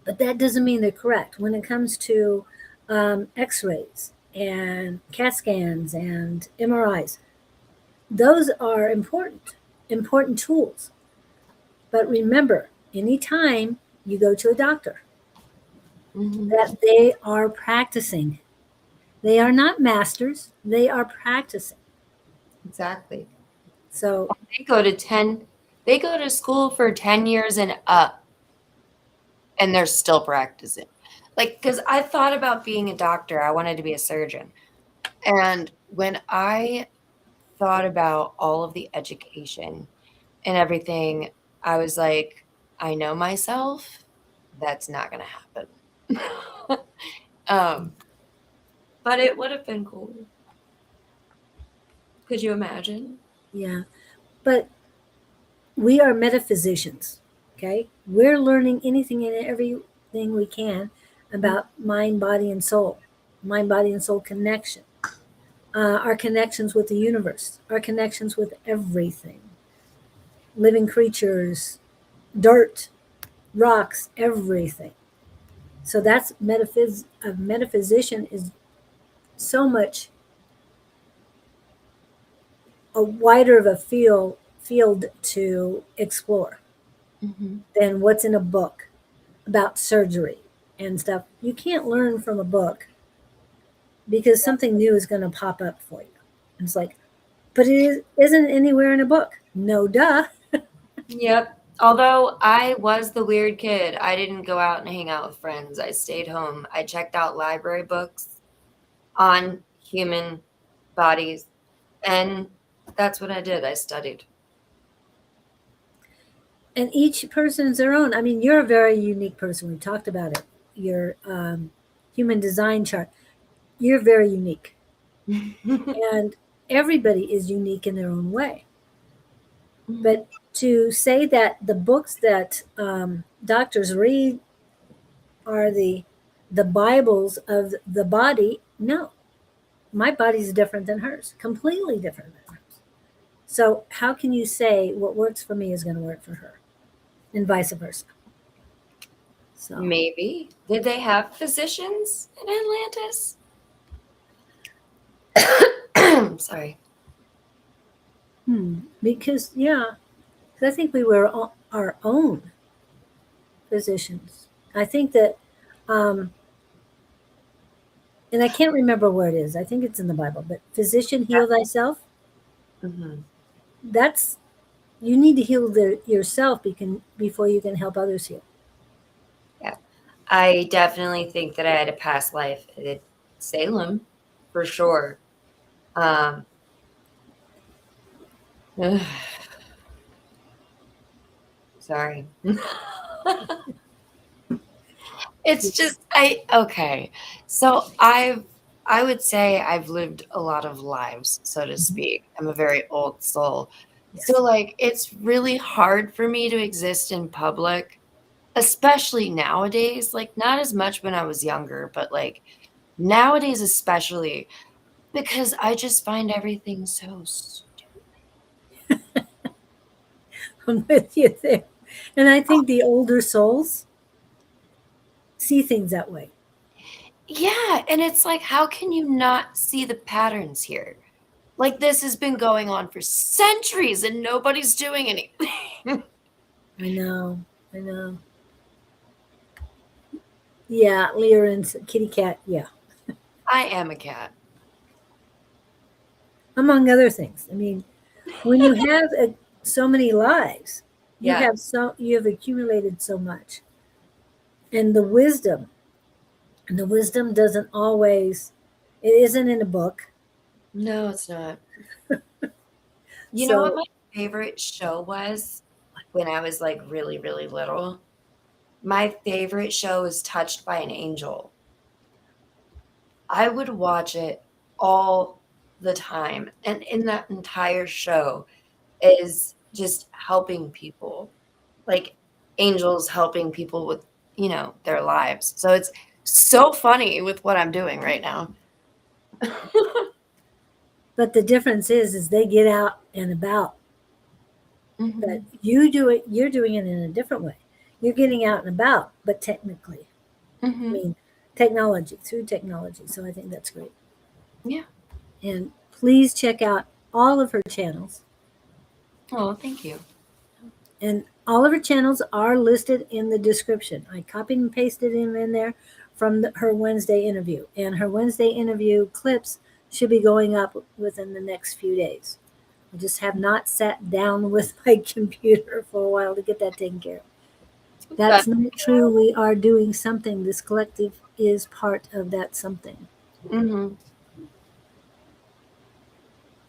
but that doesn't mean they're correct. When it comes to x rays and CAT scans and MRIs, those are important tools. But remember, anytime you go to a doctor, Mhm. that they are practicing. They are not masters, they are practicing. Exactly. So, They go to 10, they go to school for 10 years and up, and they're still practicing. Like, because I thought about being a doctor, I wanted to be a surgeon. And when I thought about all of the education and everything, I was like, I know myself, that's not going to happen. um, but it would have been cool. Could you imagine? yeah. But we are metaphysicians, okay? We're learning anything and everything we can about mind, body, and soul, mind, body, and soul connection, our connections with the universe, our connections with everything, living creatures, dirt. rocks, everything. So that's a metaphysician is so much a wider of a field to explore Mm-hmm. than what's in a book about surgery and stuff. You can't learn from a book because something new is going to pop up for you. And it's like, but isn't anywhere in a book. No, duh. Yep. Although I was the weird kid, I didn't go out and hang out with friends. I stayed home. I checked out library books on human bodies, and that's what I did. I studied. And each person's their own. I mean, you're a very unique person. We talked about it. Your human design chart. You're very unique, and everybody is unique in their own way. But to say that the books that doctors read are the Bibles of the body, no, my body's different than hers, completely different than hers. So how can you say what works for me is going to work for her, and vice versa? So, Maybe. Did they have physicians in Atlantis? Sorry. because yeah, 'cause I think we were our own physicians. I think that, um, and I can't remember where it is. I think it's in the Bible. But physician, heal thyself. Hmm. That's you need to heal yourself before you can help others heal. Yeah. I definitely think that I had a past life at Salem for sure. Um, sorry. It's just okay. So I would say I've lived a lot of lives, so to Mhm. speak. I'm a very old soul. So Yes. like it's really hard for me to exist in public, especially nowadays. Like not as much when I was younger, but like nowadays especially because I just find everything so stupid. I'm with you there. And I think the older souls see things that way. Yeah, and it's like how can you not see the patterns here? Like this has been going on for centuries and nobody's doing anything. I know. I know. Yeah, Lear and Kitty Cat. Yeah, I am a cat. among other things. I mean, when you have so many lives, Yeah. you have accumulated so much, and the wisdom doesn't always. It isn't in a book. No, it's not. You know what So my favorite show was when I was like really, really little? My favorite show is Touched by an Angel. I would watch it all the time. And in that entire show is just helping people, like angels helping people with, their lives. So it's so funny with what I'm doing right now. but the difference is they get out and about. But Hmm. you're doing it in a different way. You're getting out and about, but technically, I Hmm. mean, through technology. So I think that's great. Yeah. And please check out all of her channels. Oh, thank you. And all of her channels are listed in the description. I copied and pasted them in there from her Wednesday interview. And her Wednesday interview clips should be going up within the next few days. I just have not sat down with my computer for a while to get that taken care of. That's That's not true. We are doing something. This collective is part of that something. hmm.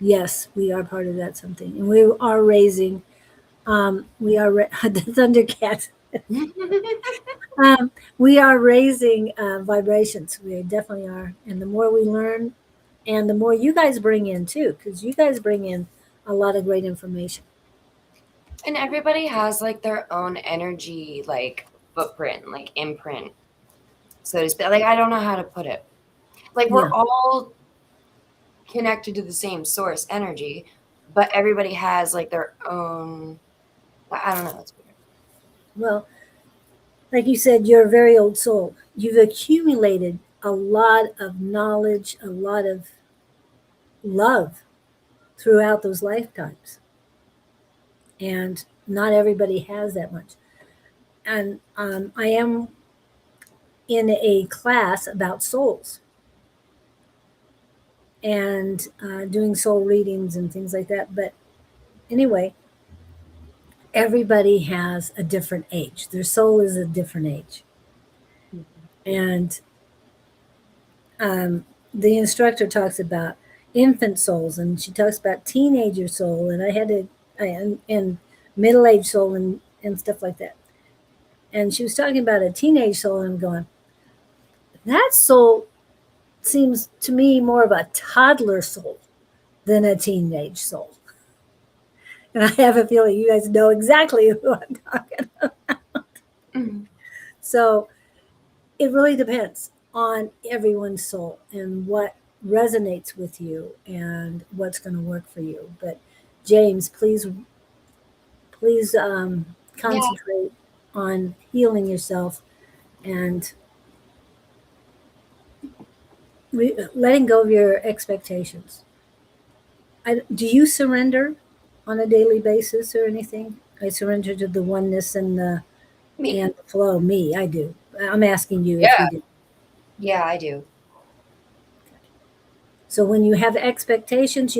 Yes, we are part of that something. And we are raising, the Thundercat. We are raising vibrations. We definitely are. And the more we learn, and the more you guys bring in too, because you guys bring in a lot of great information. And everybody has like their own energy, like footprint, like imprint, so to speak. Like I don't know how to put it. Like we're Yeah. all connected to the same source energy, but everybody has like their own. I don't know. It's weird. Well, like you said, you're a very old soul. You've accumulated a lot of knowledge, a lot of love throughout those lifetimes. And not everybody has that much. And I am in a class about souls and doing soul readings and things like that. But anyway, everybody has a different age. Their soul is a different age. And the instructor talks about infant souls, and she talks about teenager soul, and and middle age soul, and stuff like that. And she was talking about a teenage soul, and I'm going, that soul seems to me more of a toddler soul than a teenage soul. And I have a feeling you guys know exactly who I'm talking about. Mhm. So it really depends on everyone's soul and what resonates with you and what's going to work for you. But James, please Yeah. concentrate on healing yourself and letting go of your expectations. Do you surrender on a daily basis or anything? I surrender to the oneness Me. and the flow. Me, I do. I'm asking you if Yeah. you do. Yeah, I do. So when you have expectations,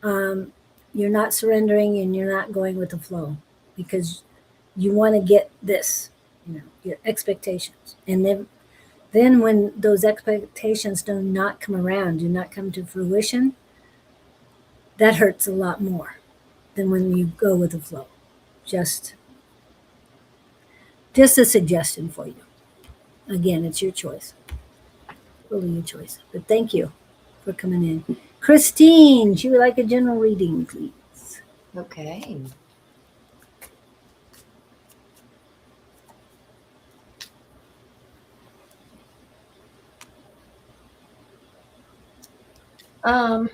um, you're not surrendering and you're not going with the flow because you want to get this, your expectations. And then when those expectations do not come around, do not come to fruition, that hurts a lot more than when you go with the flow. Just just a suggestion for you. Again, it's your choice. Totally your choice. But thank you for coming in. Christine, she would like a general reading, please. Okay. Um,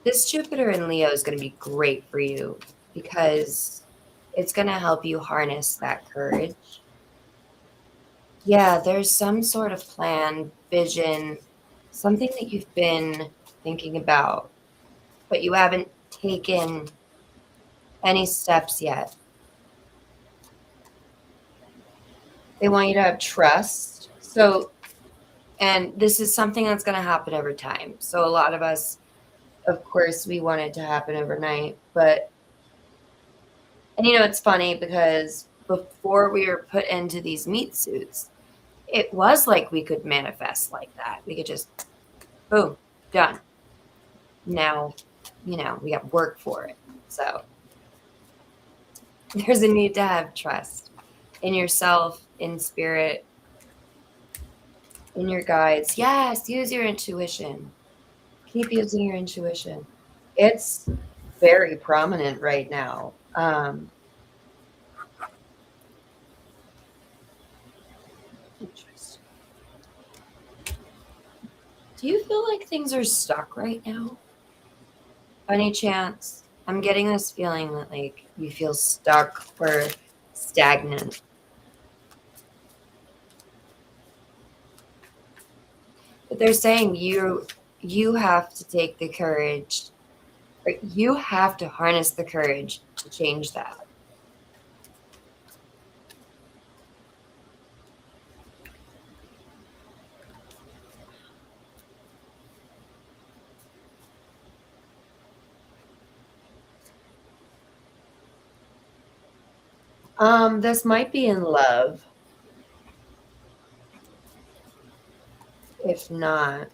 this Jupiter in Leo is going to be great for you because it's going to help you harness that courage. Yeah, there's some sort of plan, vision, something that you've been thinking about, but you haven't taken any steps yet. They want you to have trust. So, and this is something that's going to happen over time. So, a lot of us, of course, we want it to happen overnight, but, and it's funny because before we were put into these meat suits, it was like we could manifest like that. We could just, boom, done. Now, we got work for it. So, there's a need to have trust in yourself, in spirit, in your guides. Yes, use your intuition. Keep using your intuition. It's very prominent right now. Interesting. Do you feel like things are stuck right now? By any chance? I'm getting this feeling that like you feel stuck or stagnant. But they're saying you have to take the courage, or you have to harness the courage to change that. This might be in love. If not,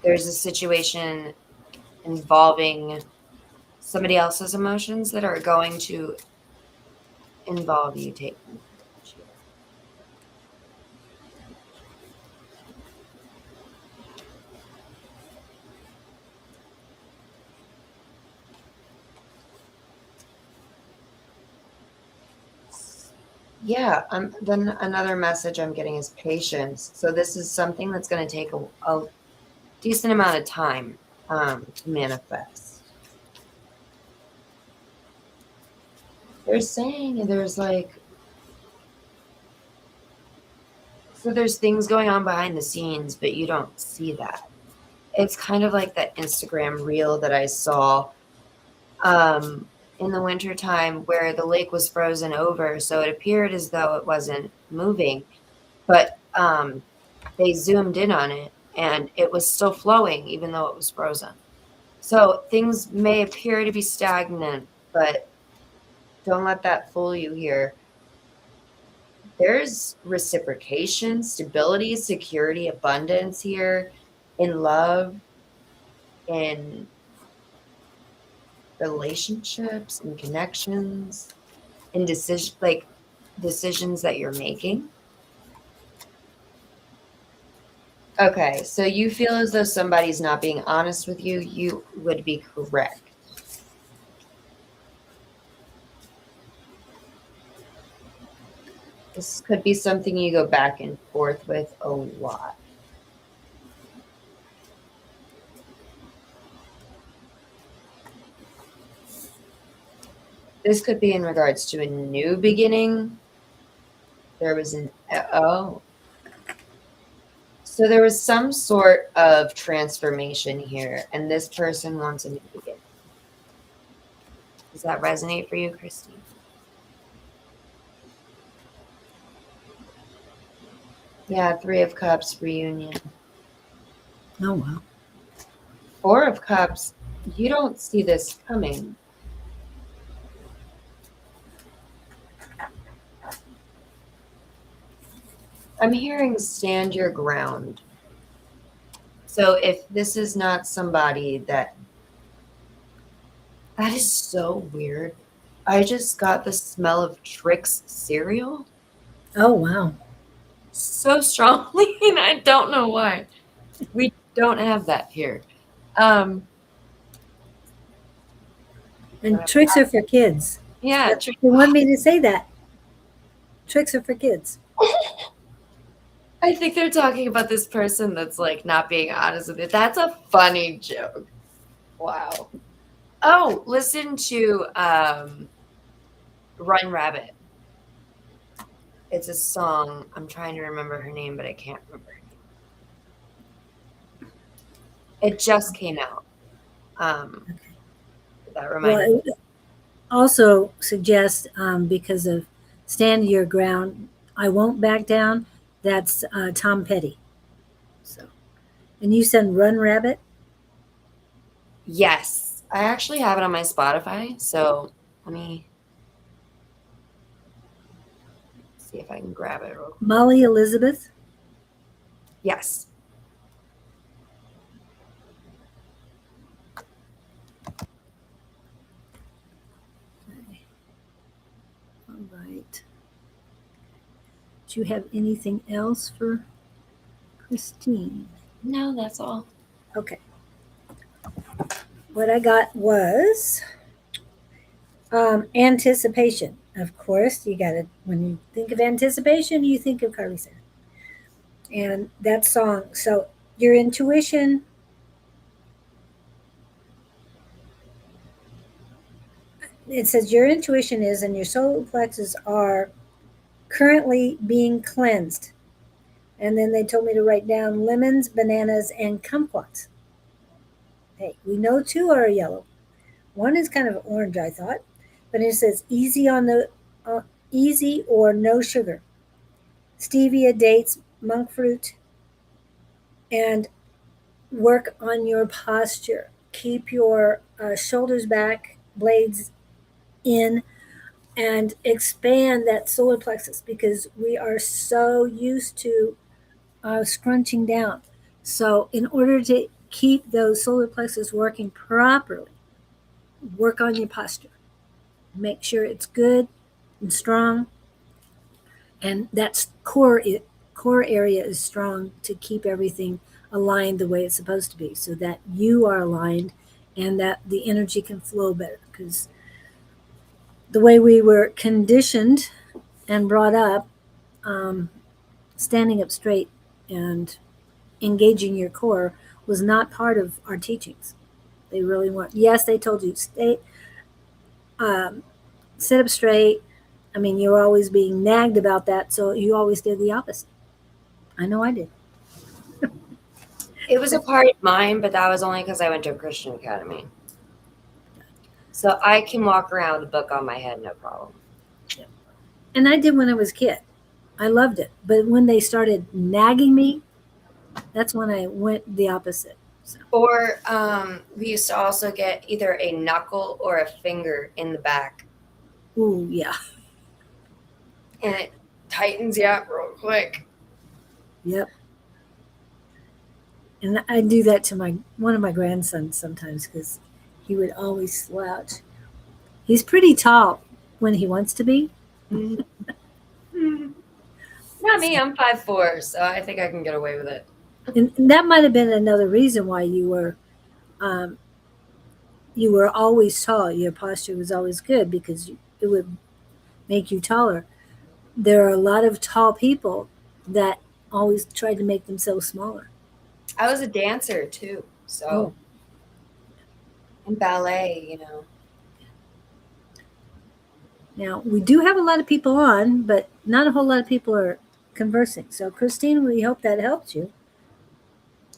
there's a situation involving somebody else's emotions that are going to involve you taking courage here. Yeah, then another message I'm getting is patience. So this is something that's going to take a decent amount of time to manifest. They're saying there's like, so there's things going on behind the scenes, but you don't see that. It's kind of like that Instagram reel that I saw in the wintertime where the lake was frozen over. So it appeared as though it wasn't moving, but they zoomed in on it and it was still flowing even though it was frozen. So things may appear to be stagnant, but don't let that fool you here. There's reciprocation, stability, security, abundance here in love, in relationships, in connections, in decisions that you're making. Okay, so you feel as though somebody's not being honest with you. You would be correct. This could be something you go back and forth with a lot. This could be in regards to a new beginning. There was so there was some sort of transformation here, and this person wants a new beginning. Does that resonate for you, Christine? Yeah, 3 of Cups, reunion. Oh, wow. 4 of Cups, you don't see this coming. I'm hearing stand your ground. So if this is not somebody that is so weird. I just got the smell of Trix cereal Oh, wow. so strongly, and I don't know why. We don't have that here. And tricks are for kids. Yeah, They want me to say that. Tricks are for kids. I think they're talking about this person that's like not being honest with it. That's a funny joke. Wow. Oh, listen to Run Rabbit. It's a song. I'm trying to remember her name, but I can't remember her name. It just came out. Okay. That reminded me. Well, it also suggests because of stand your ground, I won't back down. That's Tom Petty. So, and you said Run Rabbit. Yes, I actually have it on my Spotify. So let me see if I can grab it real quick. Molly Elizabeth. Yes. All right. Do you have anything else for Christine? No, that's all. Okay. What I got was anticipation. Of course, you got to, when you think of anticipation, you think of Carly Simon. And that song. So your intuition, it says your intuition is and your solar plexus are currently being cleansed. And then they told me to write down lemons, bananas, and kumquats. Hey, we know 2 are yellow. 1 is kind of orange, I thought, but it says easy on the easy or no sugar, stevia, dates, monk fruit, and work on your posture. Keep your shoulders back, blades in, and expand that solar plexus because we are so used to scrunching down. So, in order to keep those solar plexus working properly, work on your posture. Make sure it's good and strong, and that core area is strong to keep everything aligned the way it's supposed to be, so that you are aligned and that the energy can flow better. Because the way we were conditioned and brought up, standing up straight and engaging your core was not part of our teachings. They really weren't. Yes, they told you sit up straight. I mean, you were always being nagged about that, so you always did the opposite. I know I did. It was a part of mine, but that was only because I went to a Christian academy. So I can walk around with a book on my head, no problem. And I did when I was a kid. I loved it. But when they started nagging me, that's when I went the opposite. So. Or we used to also get either a knuckle or a finger in the back. Ooh, yeah. And it tightens you up real quick. Yep. And I do that to one of my grandsons sometimes because he would always slouch. He's pretty tall when he wants to be. Not me, I'm 5'4", so I think I can get away with it. And that might have been another reason why um, you were always tall. Your posture was always good because it would make you taller. There are a lot of tall people that always tried to make themselves smaller. I was a dancer too, so Oh. in ballet. Now, we do have a lot of people on, but not a whole lot of people are conversing. So, Christine, we hope that helped you.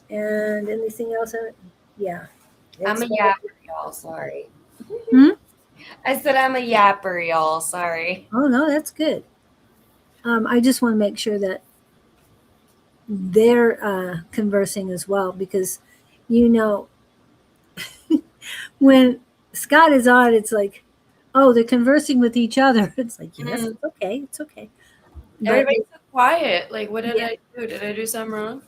And anything else? Yeah. I'm a yapper, y'all. Sorry. Hmm? I said I'm a yapper, y'all. Sorry. Oh, no, that's good. I just want to make sure that they're conversing as well because, you know, when Scott is on, it's like, oh, they're conversing with each other. It's like, yes, it's okay. It's okay. But, Everybody's so quiet. Like, what did Yeah. I do? Did I do something wrong?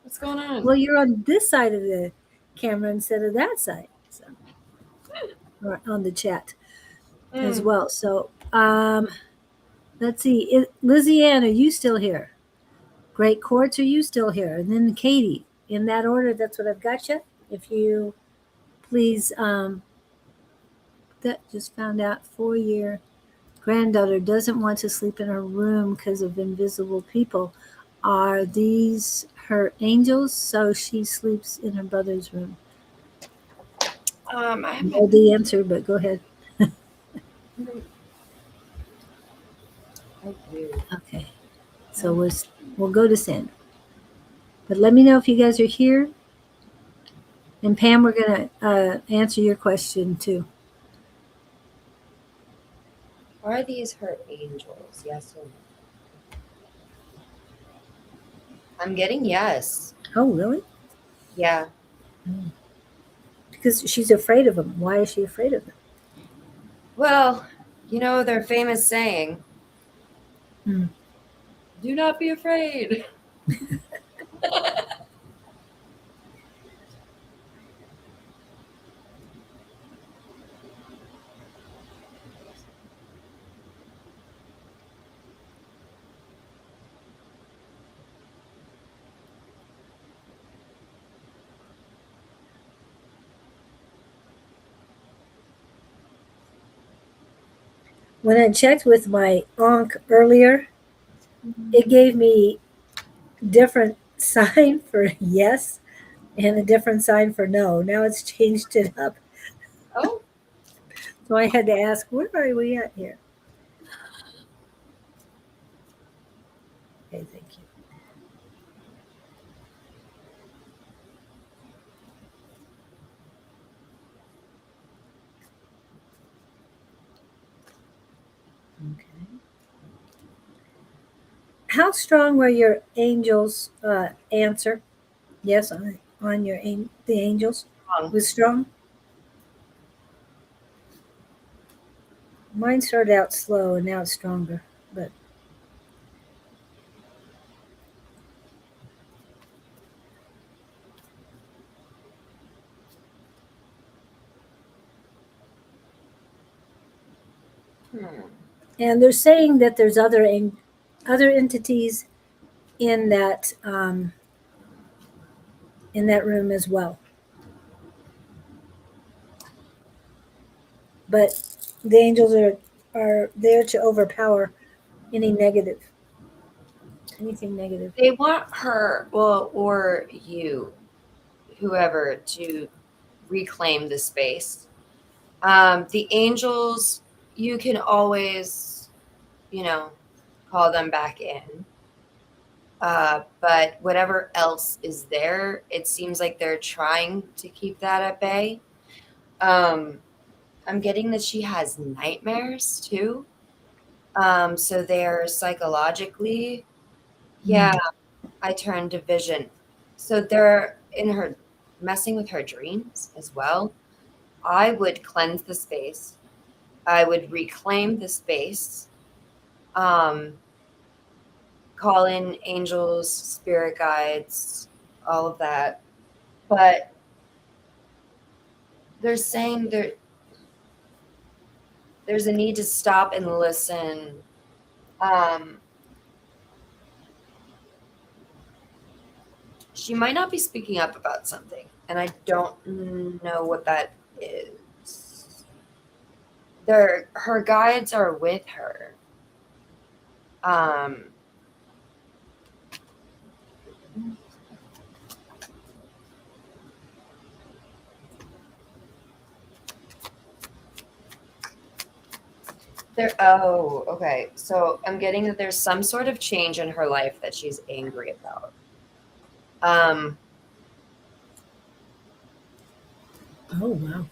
What's going on? well, you're on this side of the camera instead of that side. So, or on the chat as well. So, let's see. Lizzie Ann, are you still here? Great Courts, are you still here? And then Katie, in that order, that's what I've got you. If you please, that just found out 4-year granddaughter doesn't want to sleep in her room because of invisible people. Are these her angels? So she sleeps in her brother's room. I know the answer, but go ahead. Okay. So we'll go to Sandra. But let me know if you guys are here. And Pam, we're going to answer your question too. Are these her angels? Yes or no? I'm getting yes. Oh, really? Yeah. Because she's afraid of them. Why is she afraid of them? Well, their famous saying, do not be afraid. When I checked with my onk earlier, it gave me different sign for yes and a different sign for no. Now it's changed it up. Oh. So I had to ask, where are we at here? Okay, thank you. Okay. How strong were your angels' answer? Yes, on the angels was strong. Mine started out slow and now it's stronger, but and they're saying that there's other entities in that room as well. But the angels are there to overpower anything negative. They want her, or you, whoever, to reclaim the space. The angels, you can always, call them back in. But whatever else is there, it seems like they're trying to keep that at bay. Um, I'm getting that she has nightmares too. So they're psychologically, yeah, Mm. I turned to vision. So they're in her messing with her dreams as well. I would cleanse the space. I would reclaim the space. Um, call in angels, spirit guides, all of that. But they're saying there's a need to stop and listen. Um, she might not be speaking up about something, and I don't know what that is. Her guides are with her. Um, okay. So I'm getting that there's some sort of change in her life that she's angry about. Um, Oh, wow.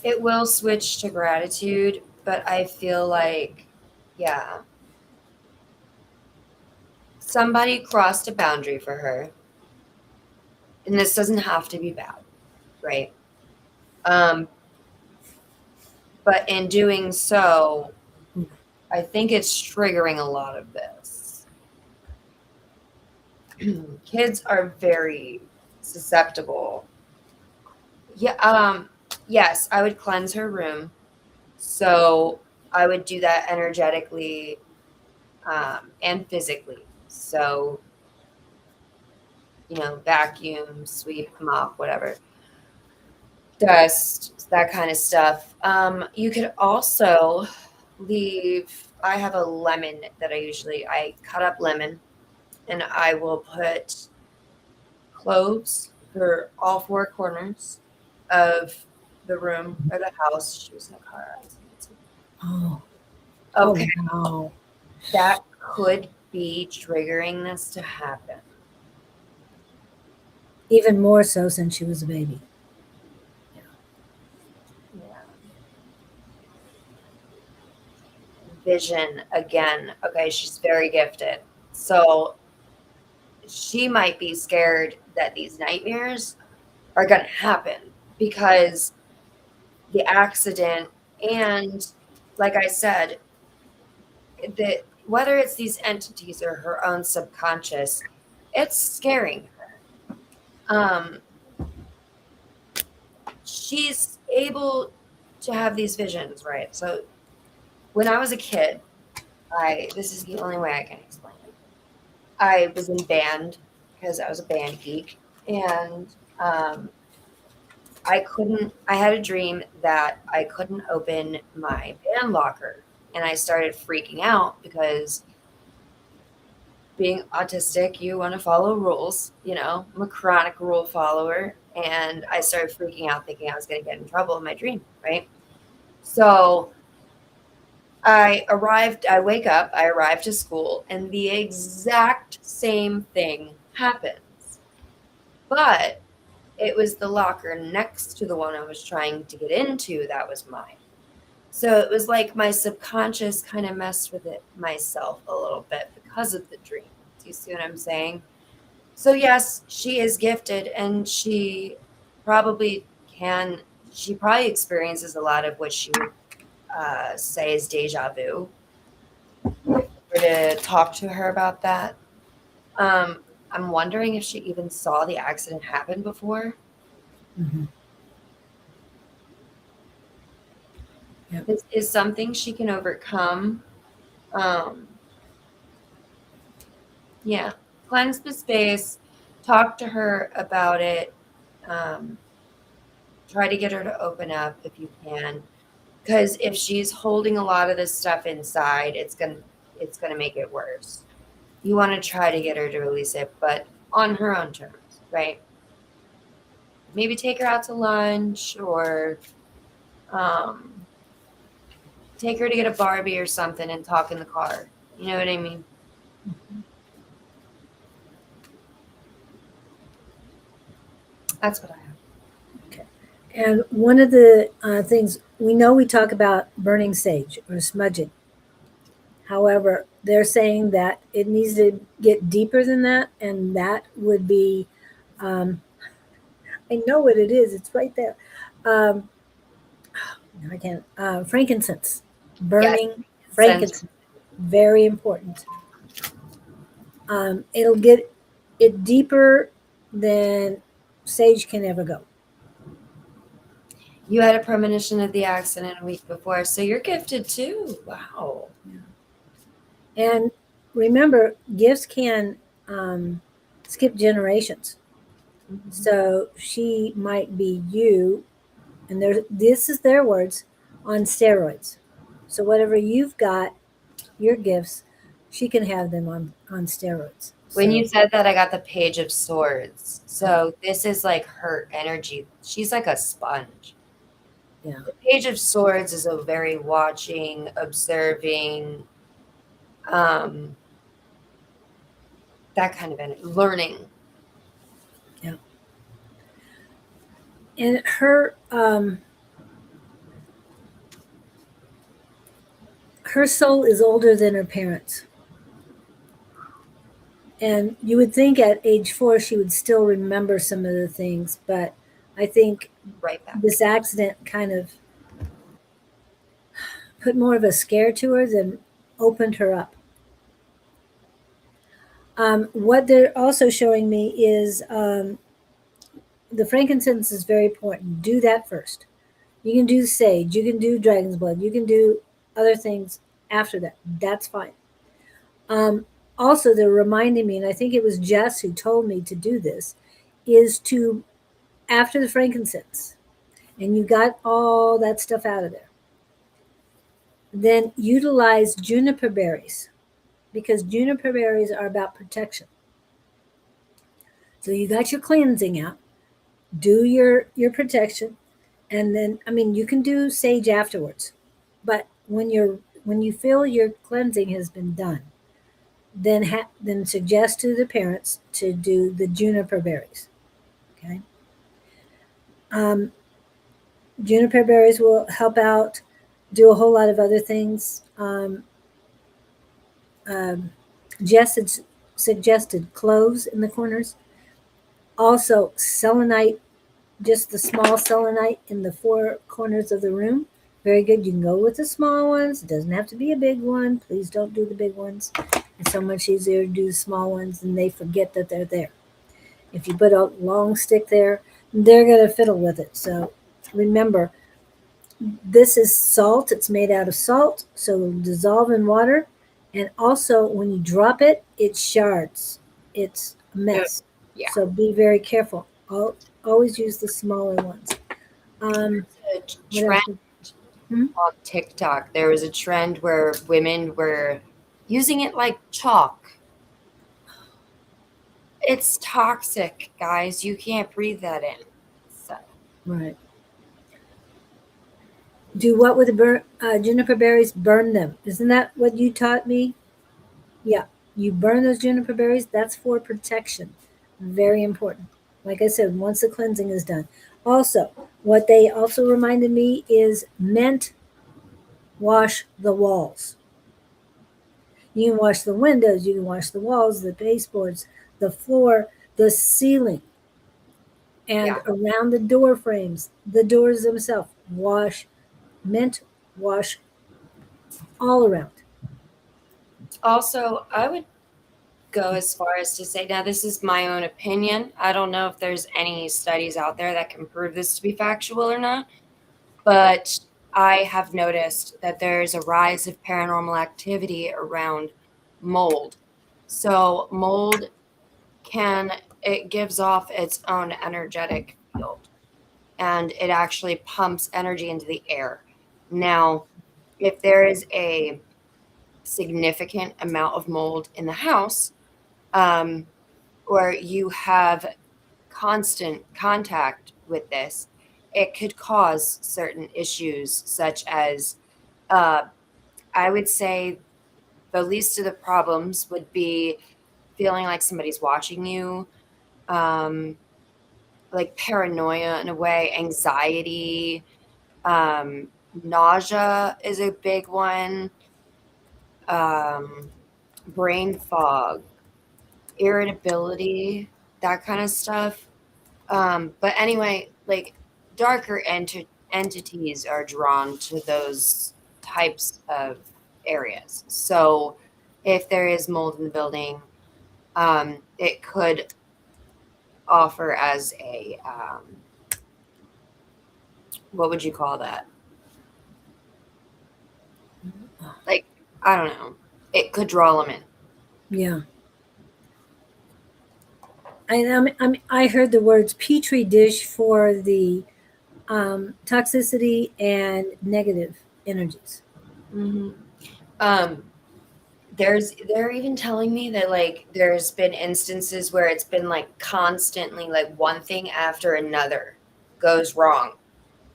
it will switch to gratitude, but I feel like, yeah, somebody crossed a boundary for her, and this doesn't have to be bad, right? Um, but in doing so, I think it's triggering a lot of this. Kids are very susceptible. Yeah, yes, I would cleanse her room. So I would do that energetically, and physically. So, vacuum, sweep, mop, whatever, dust, that kind of stuff. You could also leave. I have a lemon that I cut up lemon, and I will put cloves for all four corners of the room or the house. She was in a car accident. Oh, oh, Okay, wow. that could be triggering this to happen. Even more so since she was a baby. Yeah. Vision again. Okay, she's very gifted. So she might be scared that these nightmares are going to happen because the accident, and like I said, whether it's these entities or her own subconscious, it's scaring her. Um, she's able to have these visions, right? So when I was a kid, I this is the only way I can explain it. I was in band because I was a band geek, and I had a dream that I couldn't open my band locker, and I started freaking out because being autistic, you want to follow rules, I'm a chronic rule follower, and I started freaking out thinking I was going to get in trouble in my dream, right? So I wake up, I arrive to school, and the exact same thing happens. But it was the locker next to the one I was trying to get into that was mine. So it was like my subconscious kind of messed with it myself a little bit because of the dream. Do you see what I'm saying? So yes, she is gifted, and probably she probably experiences a lot of what she would say is deja vu. If we were to talk to her about that. I'm wondering if she even saw the accident happen before. Hmm. Yep. This is something she can overcome. Um, yeah, cleanse the space, talk to her about it. Um, try to get her to open up if you can, because if she's holding a lot of this stuff inside, it's gonna make it worse. You want to try to get her to release it, but on her own terms, right? Maybe take her out to lunch, or um, take her to get a Barbie or something and talk in the car. You know what I mean? That's what I have. Okay. And one of the things we know, we talk about burning sage or smudging. However, they're saying that it needs to get deeper than that, and that would be, um, I know what it is. It's right there. Um, no, I can't. Frankincense, Yes. burning Sense. frankincense, very important. It'll get it deeper than sage can ever go. You had a premonition of the accident a week before, so you're gifted too. Wow. And remember, gifts can skip generations. So she might be you, and this is their words, on steroids. So whatever you've got, your gifts, she can have them on steroids. When So you said that, I got the Page of Swords. So this is like her energy. She's like a sponge. yeah, The Page of Swords is a very watching, observing, um, that kind of energy, learning. yeah. And her soul is older than her parents. And you would think at age 4 she would still remember some of the things, but I think Right back. this accident kind of put more of a scare to her than opened her up. What they're also showing me is the frankincense is very important. Do that first. You can do sage, you can do dragon's blood, you can do other things after that. That's fine. Also, they're reminding me, and I think it was Jess who told me to do this, is to, after the frankincense, and you got all that stuff out of there, then utilize juniper berries, because juniper berries are about protection. So you got your cleansing out, do your protection, and then you can do sage afterwards. But when you feel your cleansing has been done, then suggest to the parents to do the juniper berries. Okay. Um, Juniper berries will help out, do a whole lot of other things. Um, Jess had suggested cloves in the corners. Also, selenite, just the small selenite in the 4 corners of the room. Very good. You can go with the small ones. It doesn't have to be a big one. Please don't do the big ones. It's so much easier to do the small ones, and they forget that they're there. If you put a long stick there, they're going to fiddle with it. So remember, this is salt. It's made out of salt, so it'll dissolve in water. And also, when you drop it, it shards. It's a mess. Yeah. So be very careful. Always use the smaller ones. A What trend else? Hmm? on TikTok. There was a trend where women were using it like chalk. It's toxic, guys. You can't breathe that in. So Right. Do what with the juniper berries? Burn them. Isn't that what you taught me? Yeah. You burn those juniper berries. That's for protection. Very important. Like I said, once the cleansing is done. Also, what they also reminded me is mint wash the walls. You can wash the windows, you can wash the walls, the baseboards, the floor, the ceiling, and yeah. around the door frames, the doors themselves. Mint wash all around. Also, I would go as far as to say, now this is my own opinion. I don't know if there's any studies out there that can prove this to be factual or not, but I have noticed that there's a rise of paranormal activity around mold. So mold it gives off its own energetic field, and it actually pumps energy into the air. Now, if there is a significant amount of mold in the house, um, or you have constant contact with this, it could cause certain issues such as I would say the least of the problems would be feeling like somebody's watching you, um, like paranoia in a way, anxiety, nausea is a big one, um, brain fog, irritability, that kind of stuff. But anyway, like darker entities are drawn to those types of areas. So if there is mold in the building, it could offer as a what would you call that? Like, I don't know. It could draw them in. Yeah. I heard the words petri dish for the toxicity and negative energies. Mm-hmm. Um, they're even telling me that like there's been instances where it's been like constantly like one thing after another goes wrong,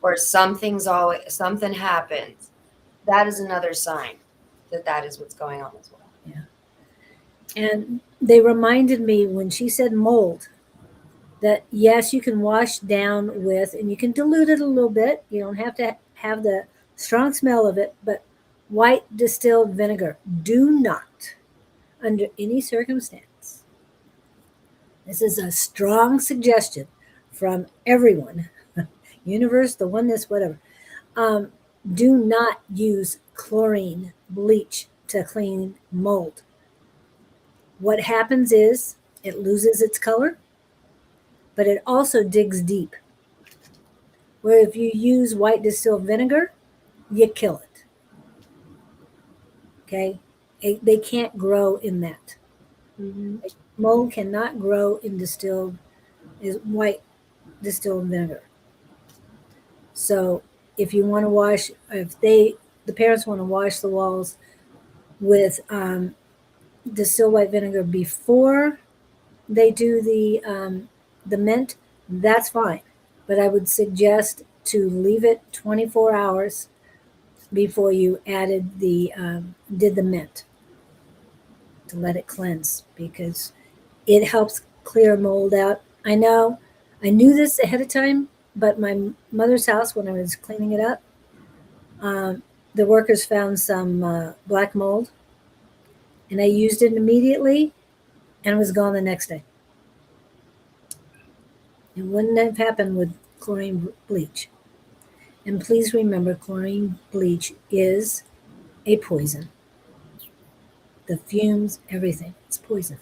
or something happens. That is another sign that that is what's going on as well. Yeah. And they reminded me when she said mold that yes, you can wash down with, and you can dilute it a little bit. You don't have to have the strong smell of it, but white distilled vinegar. Do not, under any circumstance. This is a strong suggestion from everyone, universe, the oneness, whatever. Um, do not use chlorine bleach to clean mold. What happens is it loses its color, but it also digs deep. Where if you use white distilled vinegar, you kill it. Okay? They can't grow in that. Mm-hmm. Mold cannot grow in white distilled vinegar. So if you want to wash, the parents want to wash the walls with distilled white vinegar before they do the mint, that's fine. But I would suggest to leave it 24 hours before you did the mint, to let it cleanse, because it helps clear mold out. I knew this ahead of time, but my mother's house, when I was cleaning it up, um, the workers found some black mold, and I used it immediately, and it was gone the next day. It wouldn't have happened with chlorine bleach. And please remember, chlorine bleach is a poison. The fumes, everything, it's poison.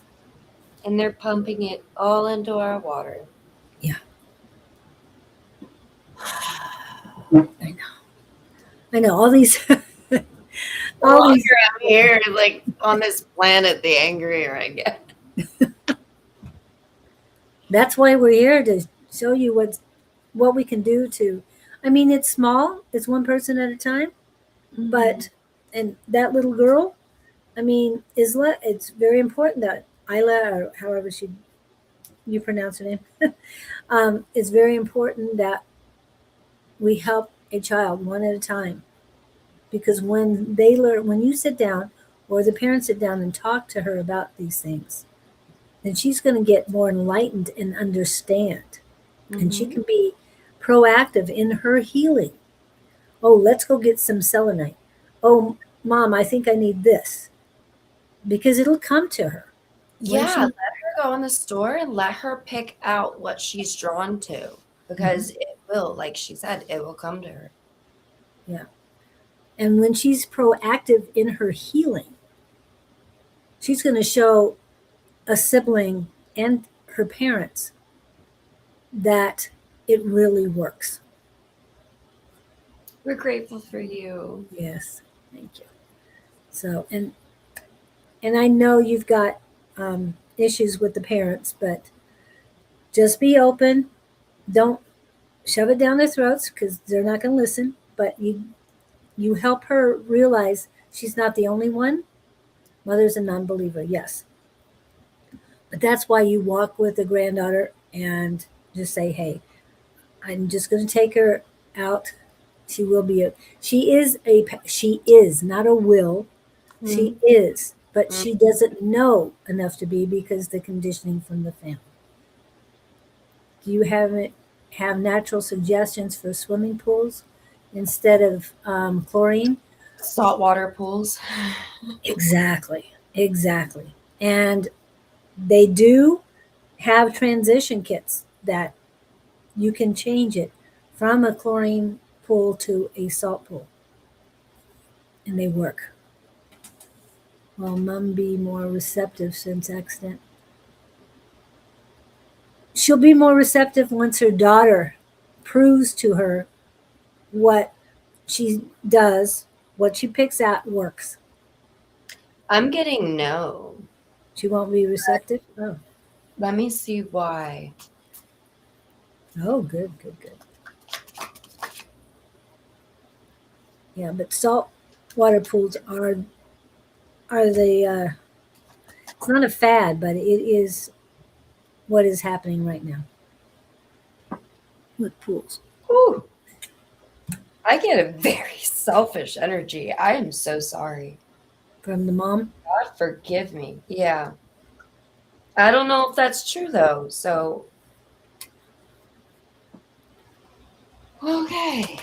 And they're pumping it all into our water. Yeah. I know. I know all these. The all longer these. I'm here, like on this planet, the angrier I get. That's why we're here, to show you what we can do to. I mean, it's small. It's one person at a time, but and that little girl, I mean, it's very important that Isla, or however you pronounce her name, it's very important that we help a child one at a time, because when you sit down, or the parents sit down and talk to her about these things, then she's going to get more enlightened and understand, and she can be proactive in her healing. Oh, let's go get some selenite. Oh, mom, I think I need this, because it'll come to her. Yeah, let her go in the store and let her pick out what she's drawn to, because it will, like she said, it will come to her. Yeah. And when she's proactive in her healing, she's going to show a sibling and her parents that it really works. We're grateful for you. Yes. Thank you. So, and I know you've got issues with the parents, but just be open. Don't shove it down their throats, because they're not going to listen. But you help her realize she's not the only one. Mother's a non-believer, yes, but that's why you walk with a granddaughter and just say, "Hey, I'm just going to take her out She will be a, she is not a will. She Mm. is, but Mm. she doesn't know enough to be because the conditioning from the family. Do you have natural suggestions for swimming pools instead of chlorine? Saltwater pools. Exactly, exactly. And they do have transition kits that you can change it from a chlorine pool to a salt pool, and they work. Will mom be more receptive since accident? She'll be more receptive once her daughter proves to her what she does, what she picks out works. I'm getting no. She won't be receptive. Oh, Let me see why. oh, good, good, good. Yeah, but salt water pools are the it's not a fad, but it is what is happening right now with pools. Whew, I get a very selfish energy. I am so sorry. From the mom. God forgive me. Yeah. I don't know if that's true though. So, okay.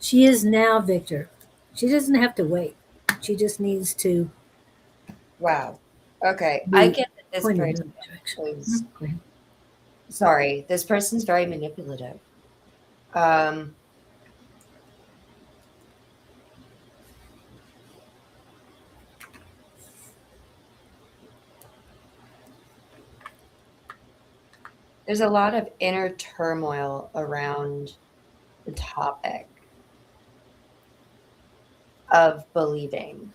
She is now Victor. She doesn't have to wait. She just needs to Wow. Okay. I be get that this pointed person in the direction. is, Go ahead. sorry, this person's very manipulative. Um, there's a lot of inner turmoil around the topic of believing,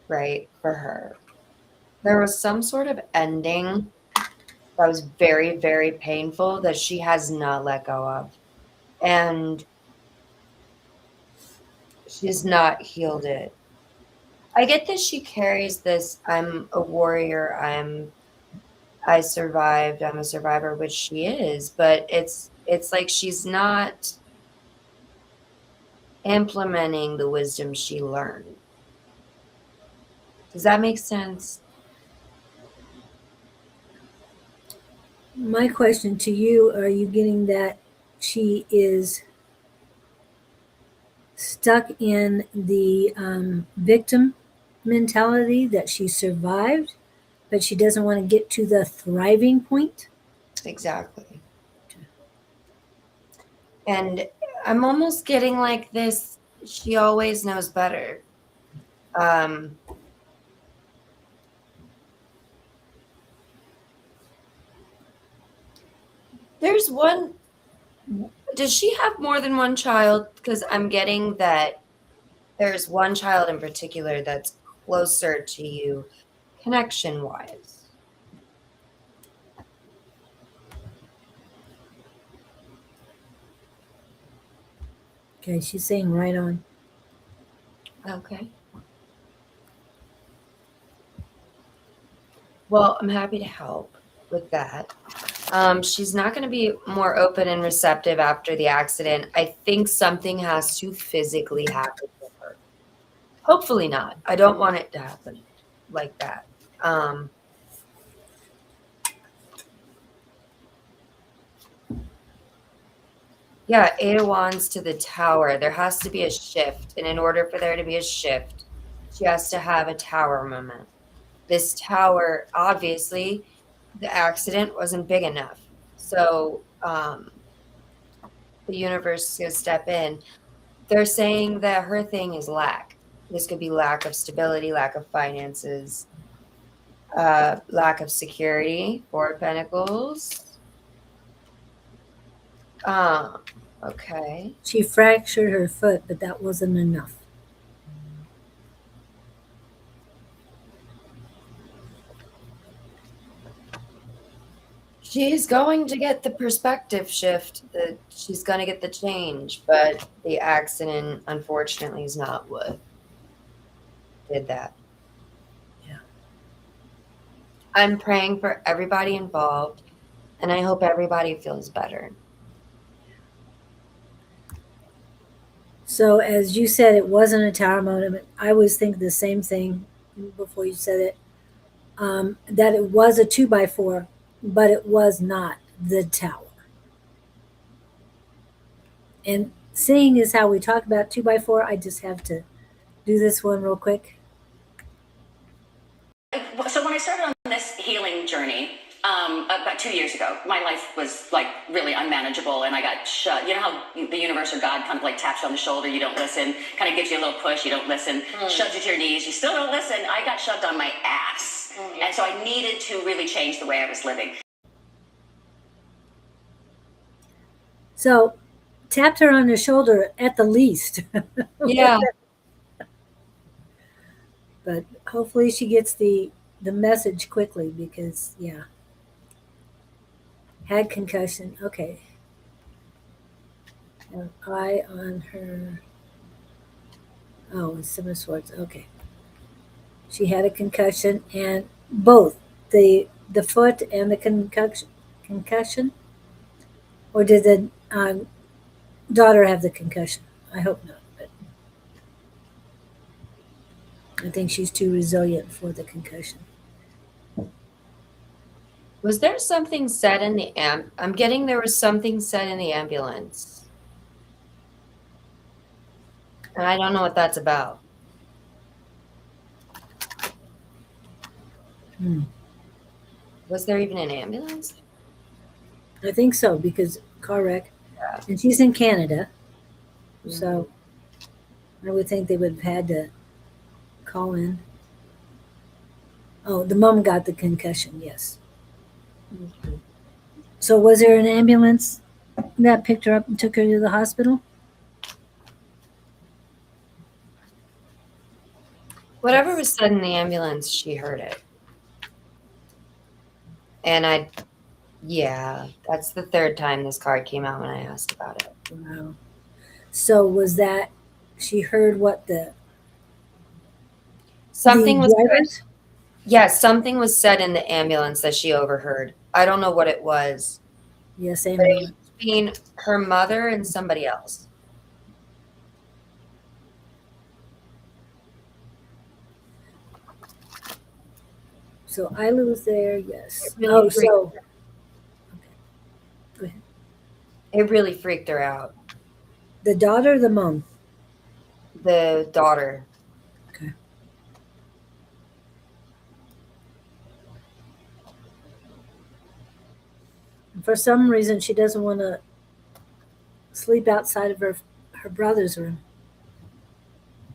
right? For her. There was some sort of ending that was very, very painful that she has not let go of. And she's not healed it. I get that she carries this I'm a warrior, I survived, I'm a survivor, which she is, but it's like she's not implementing the wisdom she learned. Does that make sense? My question to you, are you getting that she is stuck in the victim mentality that she survived, but she doesn't want to get to the thriving point? Exactly. And I'm almost getting like this, she always knows better. Um, there's one, does she have more than one child? Because I'm getting that there's one child in particular that's closer to you connection wise. Okay, she's saying right on. Okay. Well, I'm happy to help with that. She's not going to be more open and receptive after the accident. I think something has to physically happen with her. Hopefully not. I don't want it to happen like that. Um, yeah, Eight of Wands to the Tower. There has to be a shift. And in order for there to be a shift, she has to have a tower moment. This tower, obviously, the accident wasn't big enough. So the universe is going to step in. They're saying that her thing is lack. This could be lack of stability, lack of finances, lack of security. Four of Pentacles. Um, okay. She fractured her foot, but that wasn't enough. She's going to get the perspective shift. That she's going to get the change, but the accident, unfortunately, is not what did that. Yeah. I'm praying for everybody involved, and I hope everybody feels better. So, as you said, it wasn't a tower monument. I was thinking the same thing before you said it. That it was a 2x4, but it was not the tower. And seeing is how we talk about 2x4, I just have to do this one real quick. So when I started on this healing journey about 2 years ago, my life was like really unmanageable, and I got shut. You know how the universe or God kind of like taps you on the shoulder, you don't listen, kind of gives you a little push, you don't listen, shoves you to your knees, you still don't listen. I got shoved on my ass, and so I needed to really change the way I was living. So, tapped her on the shoulder at the least. Yeah. But hopefully she gets the message quickly because yeah. Had concussion. Okay. An eye on her. Oh, it's Seven of Swords. Okay. She had a concussion and both the foot and the concussion, or did the daughter have the concussion? I hope not, but I think she's too resilient for the concussion. Was there something said in the I'm getting there was something said in the ambulance. And I don't know what that's about. Was there even an ambulance? I think so because car wreck, Yeah. and she's in Canada, so I would think they would have had to call in. Oh, the mom got the concussion. Yes. Mhm. So was there an ambulance that picked her up and took her to the hospital? Whatever was said in the ambulance, she heard it. And yeah, that's the third time this card came out when I asked about it. Wow. So was that she heard what Something was drivers? said. Yeah, something was said in the ambulance that she overheard. I don't know what it was. Yes, same. But it was between her mother and somebody else. So Isla was there. Yes. It really freaked so okay. Go ahead. It really freaked her out. The daughter, or the mom. The daughter. Okay. For some reason, she doesn't want to sleep outside of her brother's room.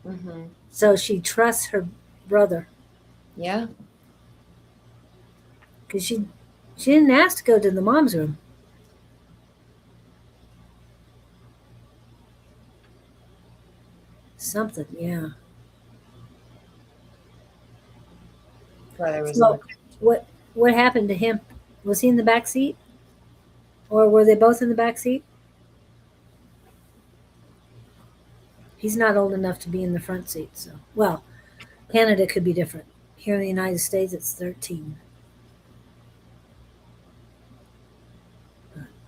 Mm-hmm. So she trusts her brother Yeah. because she didn't ask to go to the mom's room. Something, yeah. Brother was So what happened to him? Was he in the back seat, or were they both in the back seat? He's not old enough to be in the front seat. So, well, Canada could be different. Here in the United States, it's 13.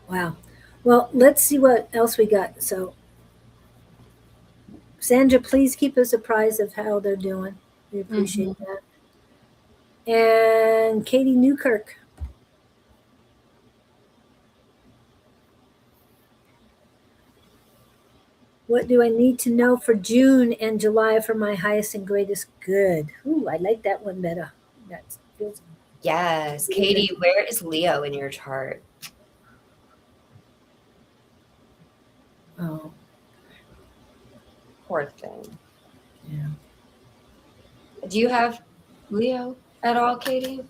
Wow. Well, let's see what else we got. So, Sandra, please keep us apprised of how they're doing. We appreciate that. And Katie Newkirk. What do I need to know for June and July for my highest and greatest good? Ooh, I like that one better. That feels. Yes. Katie, where is Leo in your chart? Oh, Poor thing. yeah. Do you have Leo at all, Katie?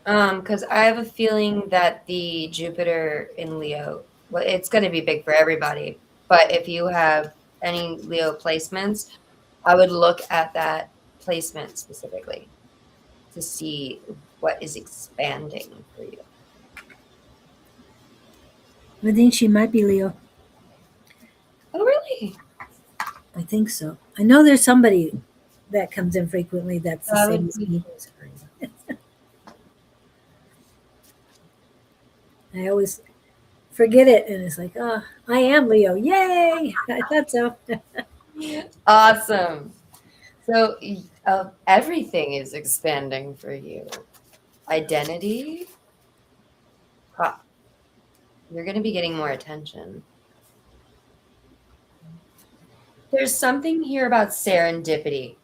Because I have a feeling that the Jupiter in Leo, well, it's going to be big for everybody. But if you have any Leo placements, I would look at that placement specifically to see what is expanding for you. I think she might be Leo. Oh, really? I think so. I know there's somebody that comes in frequently. That's the That same would as be me. I always forget it, and it's like, oh, I am Leo. Yay! I thought so. awesome. So everything is expanding for you. Identity. You're going to be getting more attention. There's something here about serendipity.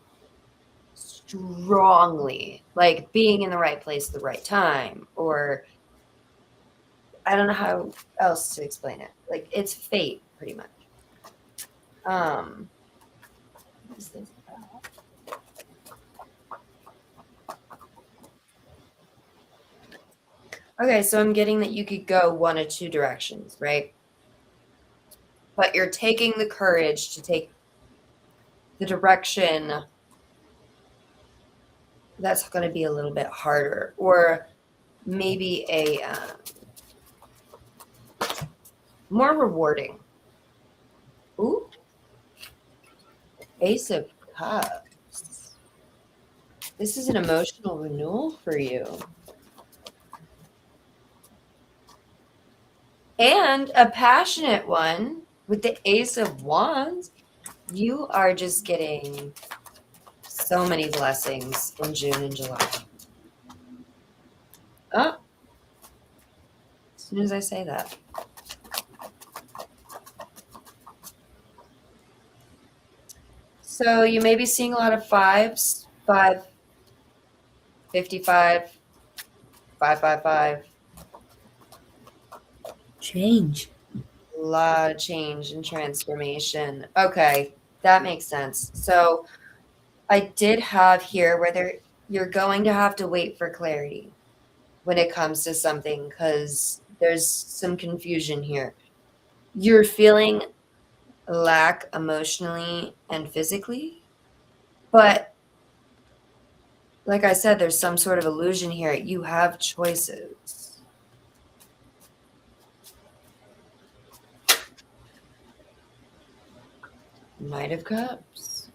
Strongly. Like being in the right place at the right time. Or I don't know how else to explain it. Like it's fate, pretty much. What is this about? Okay, so I'm getting that you could go one of two directions, right? But you're taking the courage to take the direction that's going to be a little bit harder, or maybe a more rewarding. Ooh, Ace of Cups. This is an emotional renewal for you. And a passionate one with the Ace of Wands. You are just getting so many blessings in June and July. Oh, as soon as I say that. So you may be seeing a lot of fives, 5, 55, 555. Change. A lot of change and transformation. Okay, that makes sense. So I did have here where you're going to have to wait for clarity when it comes to something because there's some confusion here. You're feeling lack emotionally and physically, but like I said, there's some sort of illusion here. You have choices. Knight of Cups.